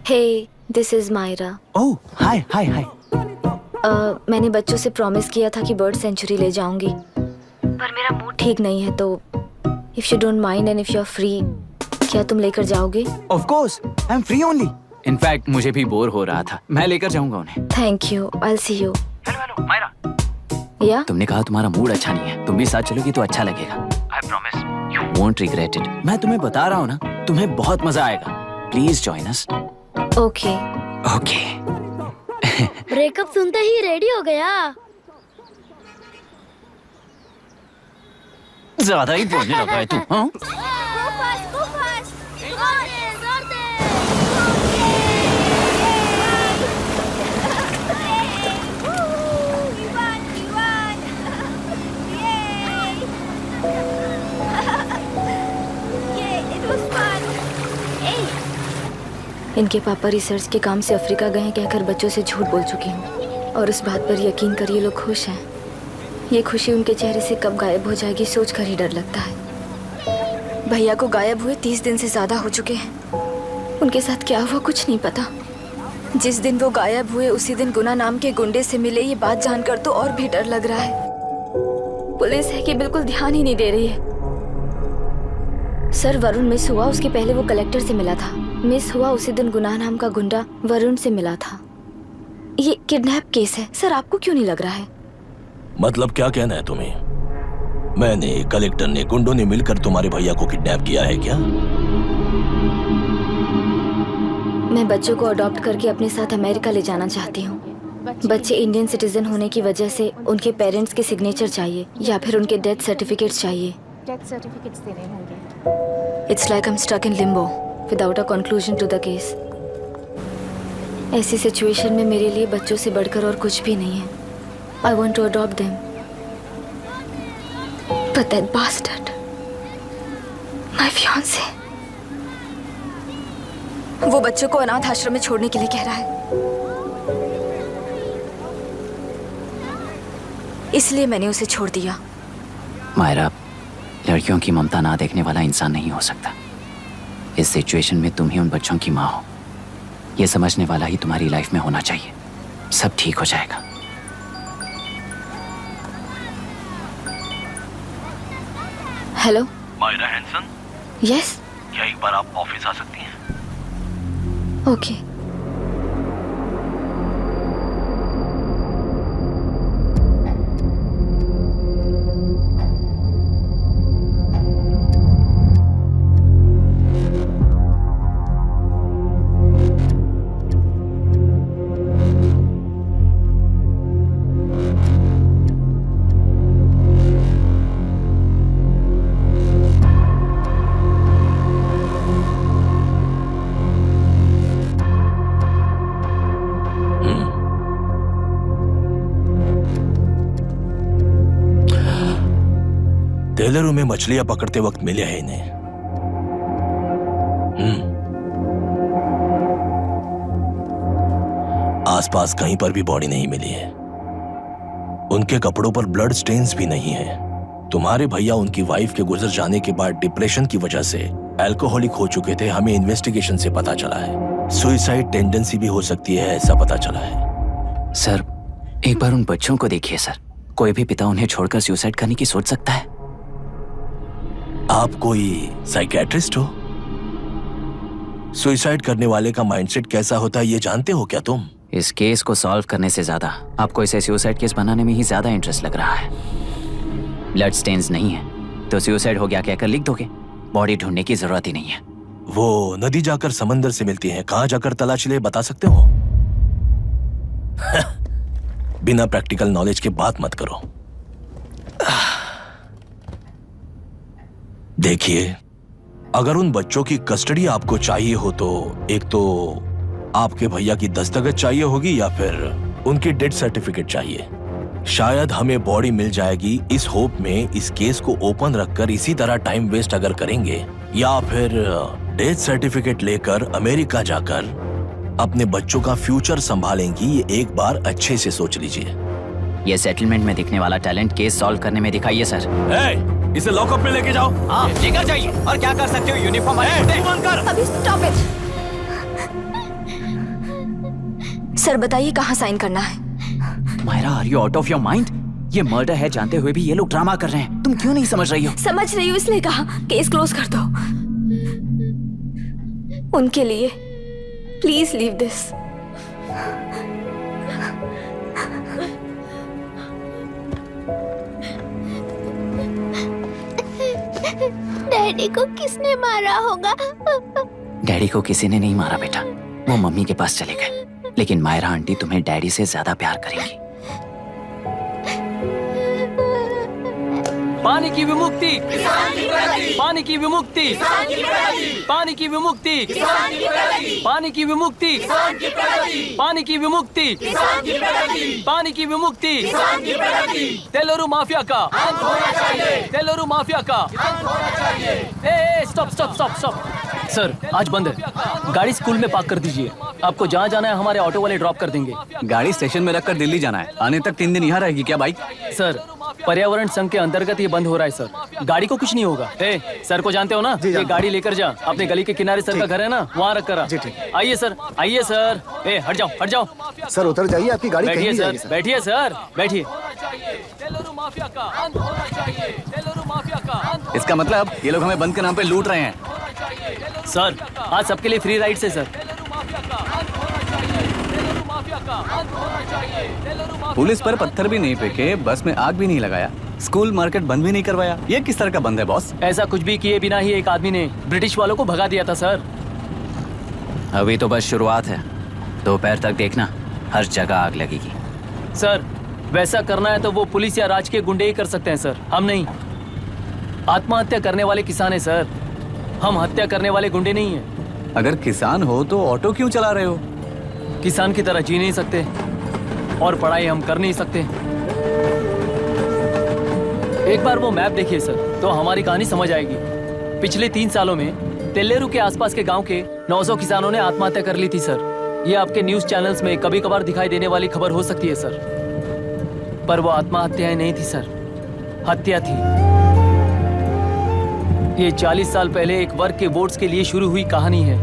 Hey, this is Myra. Oh, hi. मैंने बच्चों से प्रॉमिस किया था कि बर्ड सेंचुरी ले जाऊंगी, पर मेरा मूड ठीक नहीं है, तो if you don't mind and if you are free, क्या तुम लेकर जाओगे? Of course, I'm free only. In fact, मुझे भी बोर हो रहा था, मैं लेकर जाऊंगा उन्हें। Thank you, I'll see you. Hello, Myra. या? तुमने कहा तुम्हारा मूड अच्छा नहीं है, तुम भी साथ चलोगी तो अच्छा लगेगा। I promise, you won't regret it. मैं तुम्हें बता रहा हूँ ना, तुम्हें बहुत मजा आएगा। Please join us. Okay. Breakup सुनते ही रेडी हो गया। ज्यादा ही बोलने लगा है तू, हाँ? इनके पापा रिसर्च के काम से अफ्रीका गए हैं कहकर बच्चों से झूठ बोल चुकी हूँ, और उस बात पर यकीन कर ये लोग खुश हैं। ये खुशी उनके चेहरे से कब गायब हो जाएगी सोचकर ही डर लगता है। भैया को गायब हुए 30 दिन से ज्यादा हो चुके हैं। उनके साथ क्या हुआ कुछ नहीं पता। जिस दिन वो गायब हुए उसी दिन गुना नाम के गुंडे से मिले, ये बात जानकर तो और भी डर लग रहा है। पुलिस है कि बिल्कुल ध्यान ही नहीं दे रही है। सर वरुण मिस हुआ, उसके पहले वो कलेक्टर से मिला था। मिस हुआ उसी दिन गुनाह नाम का गुंडा वरुण से मिला था। ये किडनैप केस है। सर आपको क्यों नहीं लग रहा है? मतलब क्या कहना है तुम्हें? मैंने, कलेक्टर ने, गुंडों ने मिलकर तुम्हारे भैया को किडनैप किया है क्या? मैं बच्चों को अडॉप्ट करके अपने साथ अमेरिका ले जाना चाहती हूँ। बच्चे इंडियन सिटीजन होने की वजह से उनके पेरेंट्स के सिग्नेचर चाहिए या फिर उनके डेथ सर्टिफिकेट्स चाहिए। डेथ सर्टिफिकेट्स देने होंगे। It's like I am stuck in limbo without a conclusion to the case. ऐसी सिचुएशन में मेरे लिए बच्चों से बढ़कर और कुछ भी नहीं है। I want to adopt them but that bastard my fiancée वो बच्चों को अनाथ आश्रम में छोड़ने के लिए कह रहा है, इसलिए मैंने उसे छोड़ दिया। मायरा, लड़कियों की ममता ना देखने वाला इंसान नहीं हो सकता। इस सिचुएशन में तुम ही उन बच्चों की माँ हो, ये समझने वाला ही तुम्हारी लाइफ में होना चाहिए। सब ठीक हो जाएगा। Hello Myra Hanson. यस। क्या एक बार आप ऑफिस आ सकती हैं? ओके। टेलरों में मछलियां पकड़ते वक्त मिले हैं इन्हें। आसपास कहीं पर भी बॉडी नहीं मिली है। उनके कपड़ों पर ब्लड स्टेन्स भी नहीं है। तुम्हारे भैया उनकी वाइफ के गुजर जाने के बाद डिप्रेशन की वजह से अल्कोहलिक हो चुके थे। हमें इन्वेस्टिगेशन से पता चला है सुसाइड टेंडेंसी भी हो सकती है, ऐसा पता चला है। सर, एक बार उन बच्चों को देखिए सर। कोई भी पिता उन्हें छोड़कर सुसाइड करने की सोच सकता है? आप कोई साइकियाट्रिस्ट हो? सुसाइड करने वाले का माइंडसेट कैसा होता है ये जानते हो क्या तुम? इस केस को सॉल्व करने से ज्यादा आपको इसे सुसाइड केस बनाने में ही ज्यादा इंटरेस्ट लग रहा है। ब्लड स्टेन्स नहीं है तो सुसाइड हो गया कहकर लिख दोगे। बॉडी ढूंढने की जरूरत ही नहीं है। वो नदी जाकर समंदर से मिलती है, कहां जाकर तलाश ले बता सकते हो? बिना प्रैक्टिकल नॉलेज के बात मत करो। देखिए, अगर उन बच्चों की कस्टडी आपको चाहिए हो तो एक तो आपके भैया की दस्तखत चाहिए होगी या फिर उनकी डेथ सर्टिफिकेट चाहिए। शायद हमें बॉडी मिल जाएगी इस होप में इस केस को ओपन रखकर इसी तरह टाइम वेस्ट अगर करेंगे, या फिर डेथ सर्टिफिकेट लेकर अमेरिका जाकर अपने बच्चों का फ्यूचर संभालेंगी। ये एक बार अच्छे से सोच लीजिए। ये सेटलमेंट में दिखने वाला टैलेंट केस सॉल्व करने में दिखाइए सर। इसे लॉकअप में लेके जाओ। हाँ, लेकर जाइए। और क्या कर सकते हो? यूनिफॉर्म कर। अभी स्टॉप इट। सर बताइए कहाँ साइन करना है? Myra, are you out of your mind? ये मर्डर है जानते हुए भी ये लोग ड्रामा कर रहे हैं। तुम क्यों नहीं समझ रही हो? समझ रही हूँ, इसलिए कहा केस क्लोज कर दो। उनके लिए प्लीज लीव दिस। डैडी को किसने मारा होगा? डैडी को किसी ने नहीं मारा बेटा, वो मम्मी के पास चले गए। लेकिन मायरा आंटी तुम्हें डैडी से ज्यादा प्यार करेंगी। पानी की विमुक्ति, पानी की विमुक्ति, पानी की विमुक्ति, पानी की विमुक्ति, पानी की विमुक्ति, पानी की विमुक्ति, तेलुरु माफिया का, तेलुरु माफिया का। Stop stop stop stop. Sir आज बंद है, गाड़ी स्कूल में पार्क कर दीजिए। आपको जहाँ जाना है हमारे ऑटो वाले ड्रॉप कर देंगे। गाड़ी स्टेशन में रखकर दिल्ली जाना है। आने तक 3 दिन यहाँ रहेगी क्या बाइक? सर पर्यावरण संघ के अंतर्गत ये बंद हो रहा है सर। गाड़ी को कुछ नहीं होगा। सर को जानते हो ना? ये गाड़ी लेकर जा, अपने गली के किनारे सर का घर है ना, वहाँ रख कर। आइए सर, आइए सर। हट जाओ हट जाओ। सर उतर जाइए, आपकी गाड़ी बैठिए कहीं सर, बैठिए सर, बैठिए। इसका मतलब ये लोग हमें बंद के नाम पे लूट रहे हैं। सर आज सबके लिए फ्री राइड से सर। पुलिस पर पत्थर भी नहीं फेंके, बस में आग भी नहीं लगाया, स्कूल मार्केट बंद भी नहीं करवाया। ये किस तरह का बंद है बॉस? ऐसा कुछ भी किए बिना ही एक आदमी ने ब्रिटिश वालों को भगा दिया था सर। अभी तो बस शुरुआत है, दोपहर तक देखना हर जगह आग लगेगी। सर वैसा करना है तो वो पुलिस या राज के गुंडे ही कर सकते हैं सर, हम नहीं। आत्महत्या करने वाले किसान हैं सर, हम हत्या करने वाले गुंडे नहीं हैं। अगर किसान हो तो ऑटो क्यों चला रहे हो? किसान की तरह जी नहीं सकते और पढ़ाई हम कर नहीं सकते। एक बार वो मैप देखिए सर तो हमारी कहानी समझ आएगी। पिछले 3 सालों में तेल्लेरू के आसपास के गांव के 900 किसानों ने आत्महत्या कर ली थी सर। ये आपके न्यूज चैनल्स में कभी कभार दिखाई देने वाली खबर हो सकती है सर, पर वो आत्महत्याएं नहीं थी सर, हत्या थी। ये 40 साल पहले एक वर्ग के वोट्स के लिए शुरू हुई कहानी है।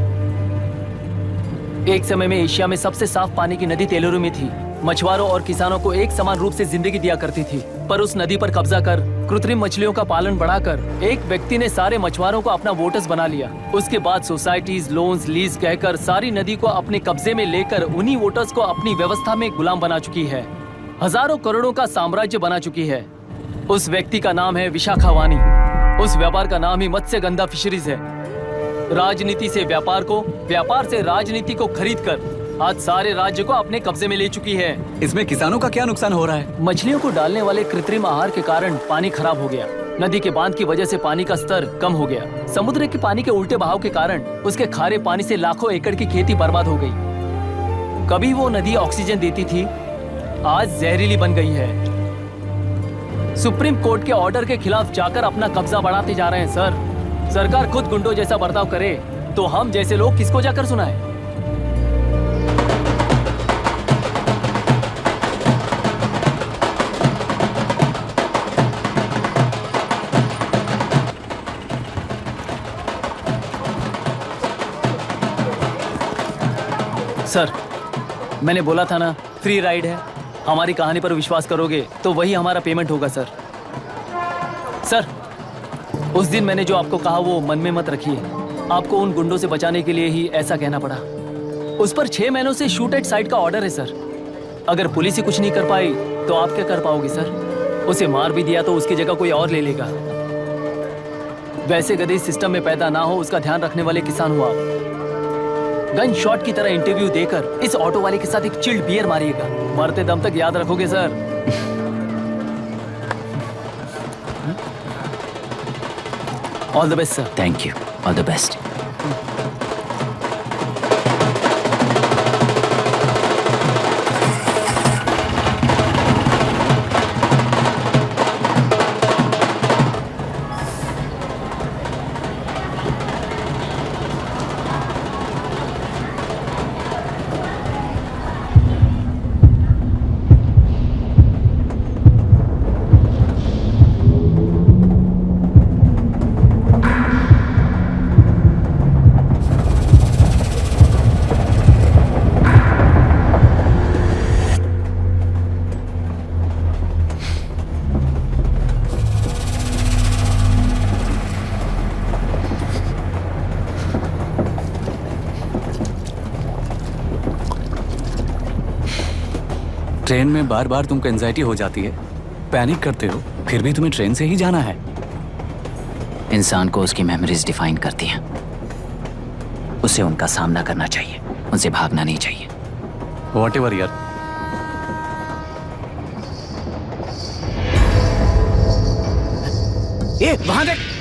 एक समय में एशिया में सबसे साफ पानी की नदी तेल्लेरू में थी। मछुआरों और किसानों को एक समान रूप से जिंदगी दिया करती थी, पर उस नदी पर कब्जा कर कृत्रिम मछलियों का पालन बढ़ाकर एक व्यक्ति ने सारे मछुआरों को अपना वोटर्स बना लिया। उसके बाद सोसाइटीज, लोन्स, लीज कहकर सारी नदी को अपने कब्जे में लेकर उन्हीं वोटर्स को अपनी व्यवस्था में गुलाम बना चुकी है। हजारों करोड़ों का साम्राज्य बना चुकी है। उस व्यक्ति का नाम है विशाखा वानी। उस व्यापार का नाम ही मत्स्यगंधा फिशरीज है। राजनीति से व्यापार को, व्यापार से राजनीति को खरीदकर आज सारे राज्य को अपने कब्जे में ले चुकी है। इसमें किसानों का क्या नुकसान हो रहा है? मछलियों को डालने वाले कृत्रिम आहार के कारण पानी खराब हो गया। नदी के बांध की वजह से पानी का स्तर कम हो गया। समुद्र के पानी के उल्टे बहाव के कारण उसके खारे पानी से लाखों एकड़ की खेती बर्बाद हो गई। कभी वो नदी ऑक्सीजन देती थी, आज जहरीली बन गई है। सुप्रीम कोर्ट के ऑर्डर के खिलाफ जाकर अपना कब्जा बढ़ाते जा रहे हैं सर। सरकार खुद गुंडों जैसा बर्ताव करे तो हम जैसे लोग किसको जाकर सुनाएं? सर मैंने बोला था ना, फ्री राइड है। हमारी कहानी पर विश्वास करोगे तो वही हमारा पेमेंट होगा सर। सर उस दिन मैंने जो आपको कहा वो मन में मत रखिए। आपको उन गुंडों से बचाने के लिए ही ऐसा कहना पड़ा। उस पर 6 महीनों से शूट एट साइट का ऑर्डर है सर। अगर पुलिस ही कुछ नहीं कर पाई तो आप क्या कर पाओगे सर? उसे मार भी दिया तो उसकी जगह कोई और ले लेगा। वैसे गधे सिस्टम में पैदा ना हो उसका ध्यान रखने वाले किसान हो आप। गन शॉट की तरह इंटरव्यू देकर इस ऑटो वाले के साथ एक चिल्ड बियर मारिएगा। मरते दम तक याद रखोगे sir. All the best sir. Thank you, all the best. Train में बार बार तुमको एंजाइटी हो जाती है, पैनिक करते हो, फिर भी तुम्हें ट्रेन से ही जाना है। इंसान को उसकी मेमोरीज डिफाइन करती हैं। उसे उनका सामना करना चाहिए, उनसे भागना नहीं चाहिए। व्हाटएवर यार। ए, वहां देख।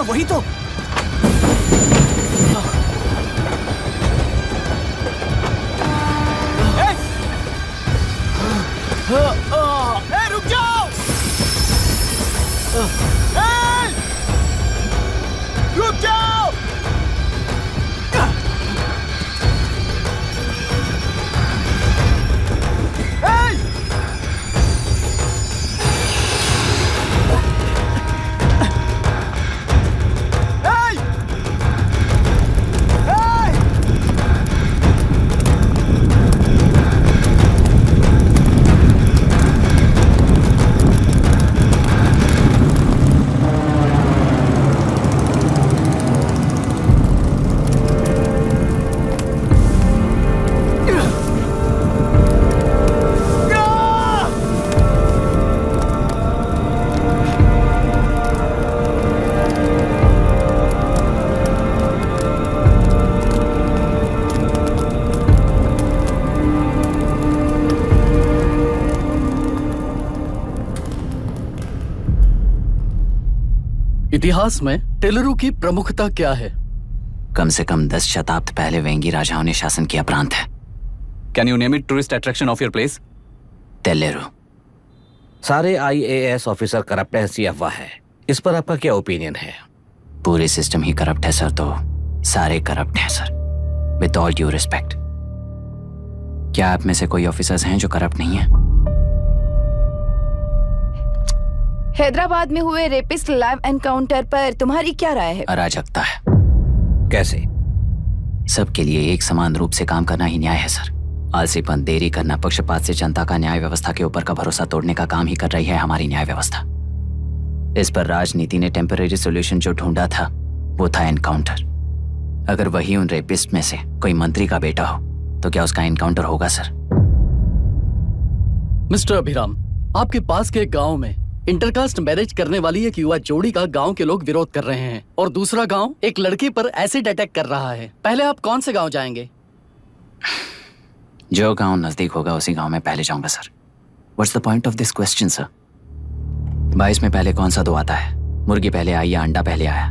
वही तो। रुक जाओ। रुक जाओ। इतिहास में टेलुरु की प्रमुखता क्या है? कम से कम 10 शताब्दी पहले वेंगी राजाओं ने शासन किया प्रांत है। Can you name it tourist attraction of your place? टेलुरु। सारे IAS ऑफिसर करप्ट है, ऐसी अफवाह है। इस पर आपका क्या ओपिनियन है? पूरे सिस्टम ही करप्ट है सर, तो सारे करप्ट हैं sir, with all due respect. क्या आप में से कोई ऑफिसर्स हैं जो करप्ट नहीं है? हैदराबाद में हुए रेपिस्ट लाइव एनकाउंटर पर तुम्हारी क्या राय है? अराजकता है। कैसे? सबके लिए एक समान रूप से काम करना ही न्याय है सर। आलसीपन, देरी करना, पक्षपात से जनता का न्याय व्यवस्था के ऊपर का भरोसा तोड़ने का काम ही कर रही है हमारी न्याय व्यवस्था। इस पर राजनीति ने टेम्परेरी सॉल्यूशन जो ढूंढा था वो था एनकाउंटर। अगर वही उन रेपिस्ट में से कोई मंत्री का बेटा हो तो क्या उसका एनकाउंटर होगा सर? मिस्टर अभिराम, आपके पास के गांव में इंटरकास्ट मैरिज करने वाली एक युवा जोड़ी का गांव के लोग विरोध कर रहे हैं और दूसरा गांव एक लड़की पर एसिड अटैक कर रहा है। पहले आप कौन से गांव जाएंगे? जो गांव नजदीक होगा उसी गांव में पहले जाऊंगा sir. What's the point of this question sir? 22 में पहले कौन सा दो आता है? मुर्गी पहले आई या अंडा पहले आया?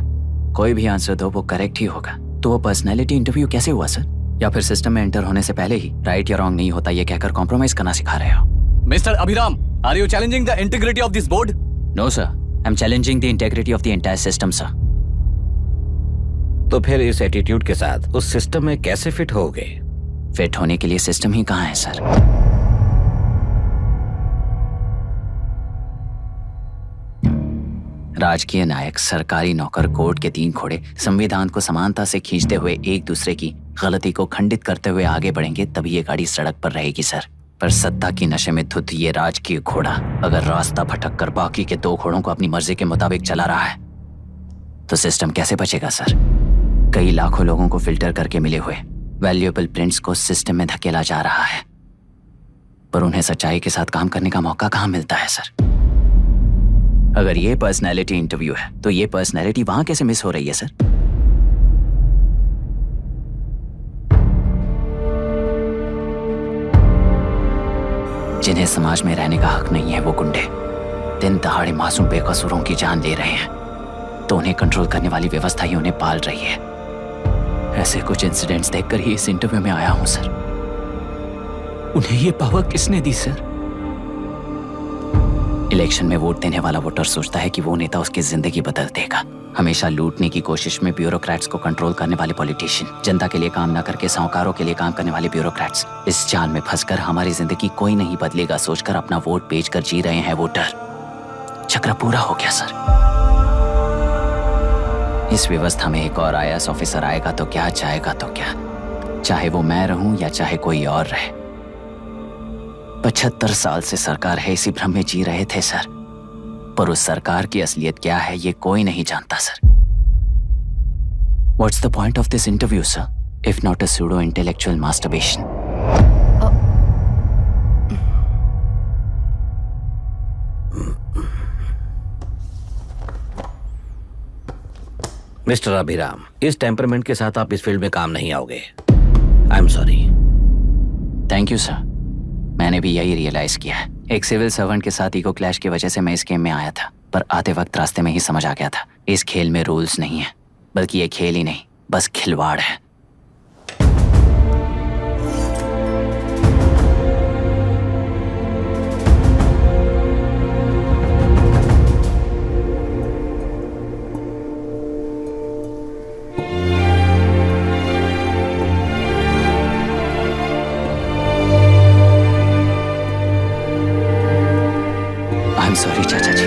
कोई भी आंसर दो, वो करेक्ट ही होगा। तो वो पर्सनैलिटी इंटरव्यू कैसे हुआ सर? या फिर सिस्टम में एंटर होने से पहले ही राइट या रॉन्ग नहीं होता ये कहकर कॉम्प्रोमाइज करना सिखा रहे हो? Mister Abhiram, are you challenging the integrity of this board? No sir, I am challenging the integrity of the entire system sir. तो फिर इस एटीट्यूड के साथ उस सिस्टम में कैसे फिट होगे? फिट होने के लिए सिस्टम ही कहाँ है सर? राजकीय नायक, सरकारी नौकर, कोर्ट के 3 घोड़े संविधान को समानता से खींचते हुए एक दूसरे की गलती को खंडित करते हुए आगे बढ़ेंगे तभी ये गाड़ी सड़क पर रहेगी सर। पर सत्ता की नशे में धुत ये राजकीय घोड़ा अगर रास्ता भटक कर बाकी के 2 घोड़ों को अपनी मर्जी के मुताबिक चला रहा है तो सिस्टम कैसे बचेगा सर? कई लाखों लोगों को फिल्टर करके मिले हुए वैल्यूएबल प्रिंट्स को सिस्टम में धकेला जा रहा है, पर उन्हें सच्चाई के साथ काम करने का मौका कहाँ मिलता है सर? अगर ये पर्सनैलिटी इंटरव्यू है तो ये पर्सनैलिटी वहां कैसे मिस हो रही है सर? जिन्हें समाज में रहने का हक नहीं है वो गुंडे दिन दहाड़े मासूम बेकसूरों की जान ले रहे हैं, तो उन्हें कंट्रोल करने वाली व्यवस्था ही उन्हें पाल रही है। ऐसे कुछ इंसिडेंट्स देखकर ही इस इंटरव्यू में आया हूं सर। उन्हें ये पावर किसने दी सर? इलेक्शन में वोट देने वाला वोटर सोचता है कि वो नेता उसकी जिंदगी बदल देगा। हमेशा लूटने की कोशिश में ब्यूरोक्रेट्स को कंट्रोल करने वाले पॉलिटिशियन, जनता के लिए काम न करके साहूकारों के लिए काम करने वाले ब्यूरोक्रेट्स, इस जाल में फंसकर हमारी जिंदगी कोई नहीं बदलेगा सोचकर अपना वोट बेचकर जी रहे हैं वोटर। चक्र पूरा हो गया सर। इस व्यवस्था में एक और IAS ऑफिसर आएगा तो क्या, जाएगा तो क्या, चाहे वो मैं रहूं या चाहे कोई और रहे। 75 साल से सरकार है इसी भ्रम में जी रहे थे सर, पर उस सरकार की असलियत क्या है ये कोई नहीं जानता sir. What's the point of this interview, sir, if not a pseudo-intellectual masturbation? Mister Abhiram, इस टेम्परमेंट के साथ आप इस फील्ड में काम नहीं आओगे। आई am sorry. Thank you sir, मैंने भी यही रियलाइज किया है। एक सिविल सर्वेंट के साथ ईगो क्लैश की वजह से मैं इस गेम में आया था, पर आते वक्त रास्ते में ही समझ आ गया था इस खेल में रूल्स नहीं है, बल्कि ये खेल ही नहीं बस खिलवाड़ है। I'm sorry, चाचा जी।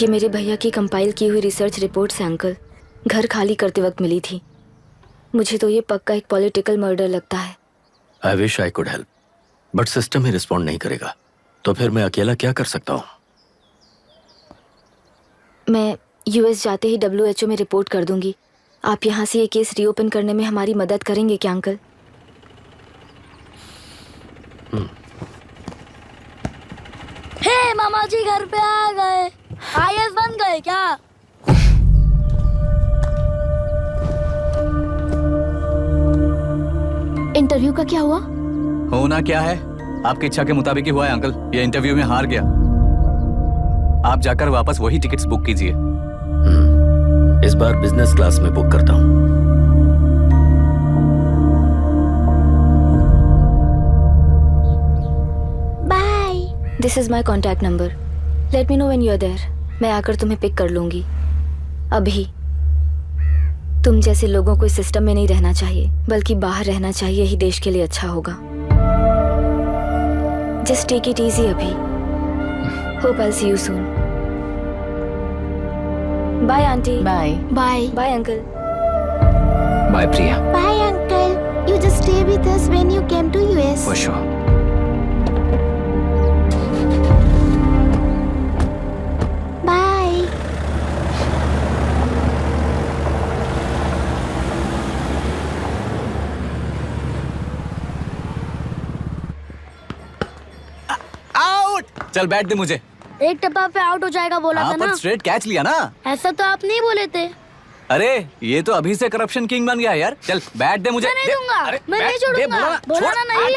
ये मेरे भैया की कंपाइल की हुई रिसर्च रिपोर्ट से अंकल, घर खाली करते वक्त मिली थी। मुझे तो ये पक्का एक पॉलिटिकल मर्डर लगता है। I wish I could help, but system he respond नहीं करेगा, तो फिर मैं अकेला क्या कर सकता हूँ? मैं US जाते ही WHO में रिपोर्ट कर दूंगी। आप यहाँ से ये केस रीओपन करने में हमारी मदद करेंगे क्या अंकल? हे मामा जी घर पे आ गए। IAS बन गए क्या? इंटरव्यू का क्या हुआ? होना क्या है? आपकी इच्छा के मुताबिक ही हुआ है अंकल। ये इंटरव्यू में हार गया। आप जाकर वापस वही टिकट्स बुक कीजिए। इस बार बिजनेस क्लास में बुक करता हूँ। Bye. This is my contact number. Let me know when you are there. मैं आकर तुम्हें पिक कर लूंगी। अभी तुम जैसे लोगों को इस सिस्टम में नहीं रहना चाहिए, बल्कि बाहर रहना चाहिए ही देश के लिए अच्छा होगा। जस्ट टेक इट इजी अभी। Hope I see you soon. Bye aunty. Bye. Bye. Bye uncle. Bye Priya. Bye uncle. You just stay with us when you came to US. For sure. Bye. Out. चल बैठ दे मुझे। एक टप्पा पे आउट हो जाएगा बोला था ना। पर स्ट्रेट कैच लिया ना। ऐसा तो आप नहीं बोले थे। अरे ये तो अभी से करप्शन किंग बन गया यार। चल बैठ दे मुझे। मैं नहीं दूंगा। मैं नहीं छोड़ूंगा। बोला ना नहीं।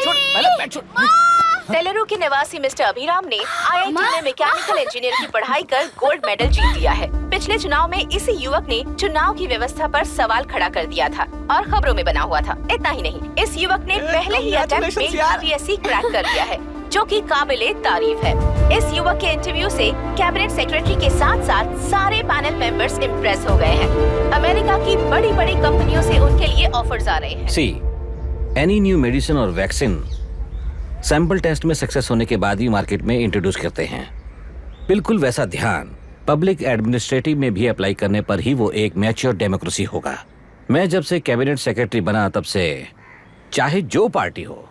तेलुरु के निवासी मिस्टर अभिराम ने IIT में मैकेनिकल इंजीनियर की पढ़ाई कर गोल्ड मेडल जीत लिया है। पिछले चुनाव में इसी युवक ने चुनाव की व्यवस्था पर सवाल खड़ा कर दिया था और खबरों में बना हुआ था। इतना ही नहीं, इस युवक ने पहले ही अटेम्प्ट में UPSC क्रैक कर लिया है, जो कि काबिले तारीफ है। इस युवक के इंटरव्यू से कैबिनेट सेक्रेटरी के साथ साथ सारे पैनल मेंबर्स इम्प्रेस हो गए हैं। अमेरिका की बड़ी बड़ी कंपनियों से उनके लिए ऑफर्स आ रहे हैं। सी एनी न्यू मेडिसिन और वैक्सीन सैंपल टेस्ट में सक्सेस होने के बाद ही मार्केट में इंट्रोड्यूस करते हैं। बिल्कुल वैसा ध्यान पब्लिक एडमिनिस्ट्रेटिव में भी अप्लाई करने पर ही वो एक मैच्योर डेमोक्रेसी होगा। मैं जब से कैबिनेट सेक्रेटरी बना तब से चाहे जो पार्टी हो,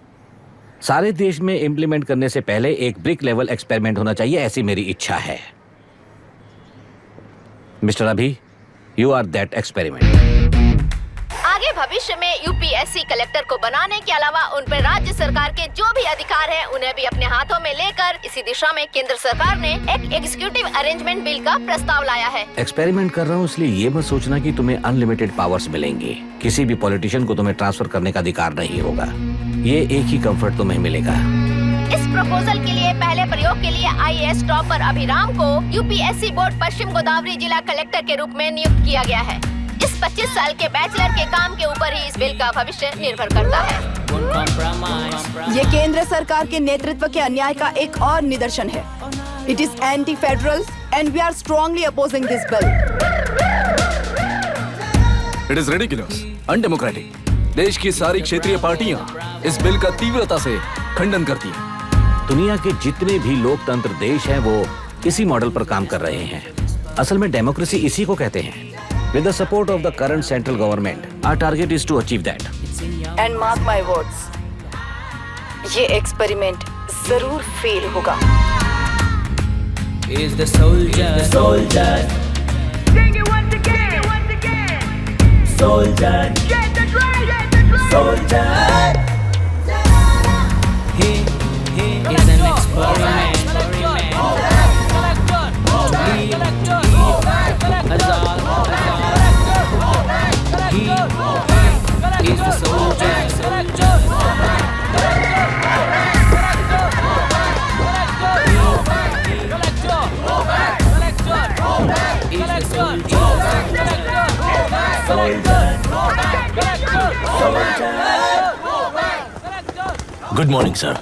सारे देश में इम्प्लीमेंट करने से पहले एक ब्रिक लेवल एक्सपेरिमेंट होना चाहिए, ऐसी मेरी इच्छा है। मिस्टर अभी, यू आर दैट एक्सपेरिमेंट। आगे भविष्य में UPSC कलेक्टर को बनाने के अलावा उन पर राज्य सरकार के जो भी अधिकार हैं, उन्हें भी अपने हाथों में लेकर इसी दिशा में केंद्र सरकार ने एक एग्जीक्यूटिव अरेंजमेंट बिल का प्रस्ताव लाया है। एक्सपेरिमेंट कर रहा हूँ इसलिए ये मत सोचना कि तुम्हें अनलिमिटेड पावर्स मिलेंगे। किसी भी पॉलिटिशियन को तुम्हें ट्रांसफर करने का अधिकार नहीं होगा। ये एक ही कंफर्ट तुम्हें मिलेगा। इस प्रपोजल के लिए पहले प्रयोग के लिए IAS टॉपर अभिराम को UPSC बोर्ड पश्चिम गोदावरी जिला कलेक्टर के रूप में नियुक्त किया गया है। इस 25 साल के बैचलर के काम के ऊपर ही इस बिल का भविष्य निर्भर करता है। ये केंद्र सरकार के नेतृत्व के अन्याय का एक और निदर्शन है। It is anti federal and we are strongly opposing this bill. It is ridiculous, undemocratic. देश की सारी क्षेत्रीय पार्टियां इस बिल का तीव्रता से खंडन करती हैं। दुनिया के जितने भी लोकतंत्र देश हैं वो इसी मॉडल पर काम कर रहे हैं। असल में डेमोक्रेसी इसी को कहते हैं। With the support of the current central government, our target is to achieve that. And mark my words, ये एक्सपेरिमेंट जरूर फेल होगा। Is the soldier, Sing it once again, soldier, get the drum, soldier. He is an experiment. He's the soldier. Good morning sir.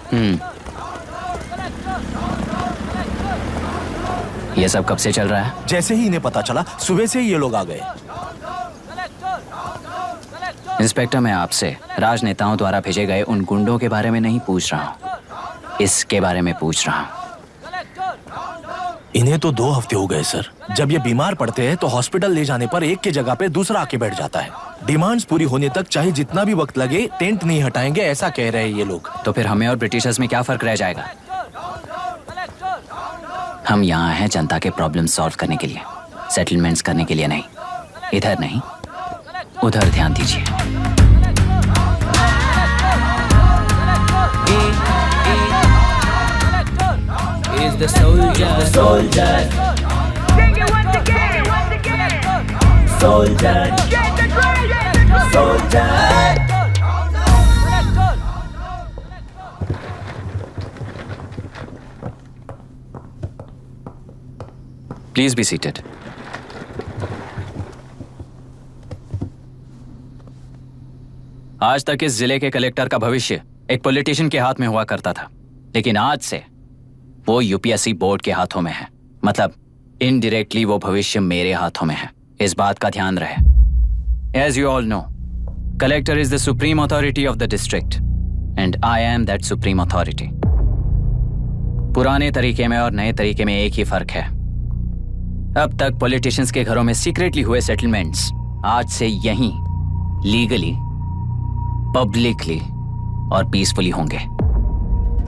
ये सब कब से चल रहा है? जैसे ही इन्हें पता चला, सुबह से ही ये लोग आ गए। इंस्पेक्टर, मैं आपसे राजनेताओं द्वारा भेजे गए उन गुंडों के बारे में नहीं पूछ रहा हूँ, इसके बारे में पूछ रहा हूँ। इन्हें तो 2 हफ्ते हो गए सर। जब ये बीमार पड़ते हैं तो हॉस्पिटल ले जाने पर एक की जगह पे दूसरा आके बैठ जाता है। डिमांड्स पूरी होने तक चाहे जितना भी वक्त लगे, टेंट नहीं हटाएंगे, ऐसा कह रहे हैं ये लोग। तो फिर हमें और ब्रिटिशर्स में क्या फर्क रह जाएगा? हम यहाँ हैं जनता के प्रॉब्लम सॉल्व करने के लिए, सेटलमेंट्स करने के लिए नहीं। इधर नहीं, उधर ध्यान दीजिए। Is the soldier, Sing it once again, soldier, get the drum, soldier. Please be seated. आज तक इस जिले के कलेक्टर का भविष्य एक पॉलिटिशियन के हाथ में हुआ करता था, लेकिन आज से वो यूपीएससी बोर्ड के हाथों में है। मतलब इनडायरेक्टली वो भविष्य मेरे हाथों में है। इस बात का ध्यान रहे। As you all know, collector is the supreme authority of the district and I am that supreme authority. पुराने तरीके में और नए तरीके में एक ही फर्क है। अब तक पॉलिटिशियंस के घरों में सीक्रेटली हुए सेटलमेंट्स आज से यहीं लीगली, पब्लिकली और पीसफुली होंगे।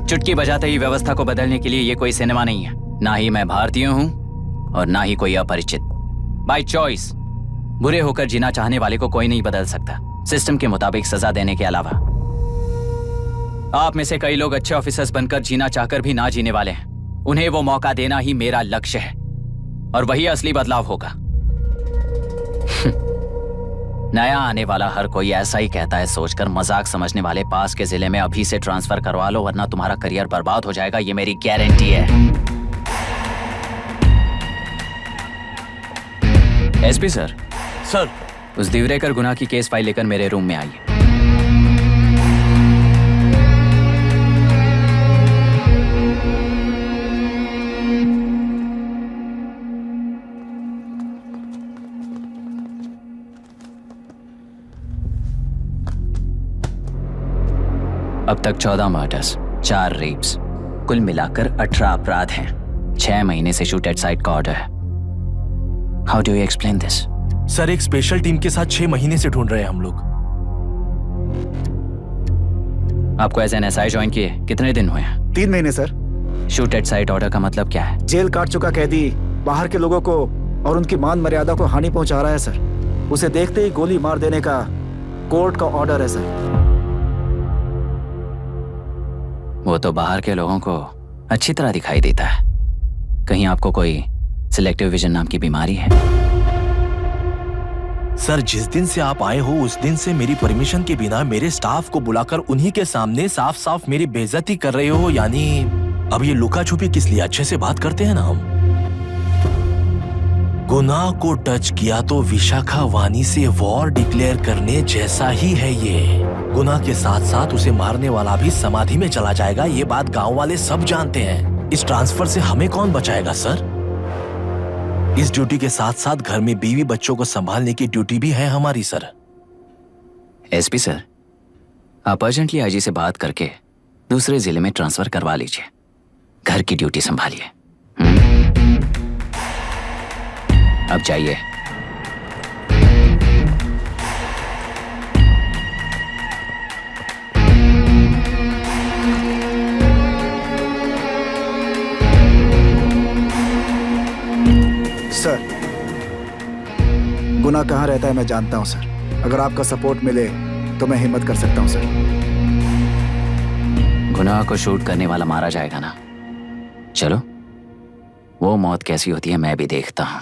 चुटकी बजाते ही व्यवस्था को बदलने के लिए ये कोई सिनेमा नहीं है। ना ही मैं भारतीय हूं और ना ही कोई अपरिचित। बाय चॉइस बुरे होकर जीना चाहने वाले को कोई नहीं बदल सकता, सिस्टम के मुताबिक सजा देने के अलावा। आप में से कई लोग अच्छे ऑफिसर्स बनकर जीना चाहकर भी ना जीने वाले हैं। उन्हें वो मौका देना ही मेरा लक्ष्य है और वही असली बदलाव होगा। नया आने वाला हर कोई ऐसा ही कहता है सोचकर मजाक समझने वाले पास के जिले में अभी से ट्रांसफर करवा लो, वरना तुम्हारा करियर बर्बाद हो जाएगा। ये मेरी गारंटी है। SP sir. सर। उस दिवरेकर गुना की केस फाइल लेकर मेरे रूम में आइए। अब तक 14 मर्डर्स, 4 रेप्स, कुल मिलाकर 18 अपराध हैं। 6 महीने से शूट एट साइट का ऑर्डर है। How do you explain this? Sir, एक स्पेशल टीम के साथ 6 महीने से ढूंढ रहे हैं हम लोग। आपको एज एन एसआई ज्वाइन किए कितने दिन हुए हैं? 3 महीने sir. Shoot at site order का मतलब क्या है? जेल काट चुका कैदी बाहर के लोगों को और उनकी मान मर्यादा को हानि पहुंचा रहा है सर। उसे देखते ही गोली मार देने का कोर्ट का ऑर्डर है सर। वो तो बाहर के लोगों को अच्छी तरह दिखाई देता है। कहीं आपको कोई सिलेक्टिव विजन नाम की बीमारी है? सर, जिस दिन से आप आए हो उस दिन से मेरी परमिशन के बिना मेरे स्टाफ को बुलाकर उन्हीं के सामने साफ साफ मेरी बेइज्जती कर रहे हो। यानी अब ये लुका छुपी किस लिए? अच्छे से बात करते हैं ना हम। गुनाह को टच किया तो विशाखा वानी से वॉर डिक्लेयर करने जैसा ही है ये। गुनाह के साथ साथ उसे मारने वाला भी समाधि में चला जाएगा। ये बात गांव वाले सब जानते हैं। इस ट्रांसफर से हमें कौन बचाएगा सर? इस ड्यूटी के साथ साथ घर में बीवी बच्चों को संभालने की ड्यूटी भी है हमारी सर। एसपी सर, आप अर्जेंटली आईजी से बात करके दूसरे जिले में ट्रांसफर करवा लीजिए। घर की ड्यूटी संभालिए। अब जाइए। सर, गुना कहाँ रहता है मैं जानता हूं सर। अगर आपका सपोर्ट मिले तो मैं हिम्मत कर सकता हूं सर। गुनाह को शूट करने वाला मारा जाएगा ना? चलो, वो मौत कैसी होती है मैं भी देखता हूं।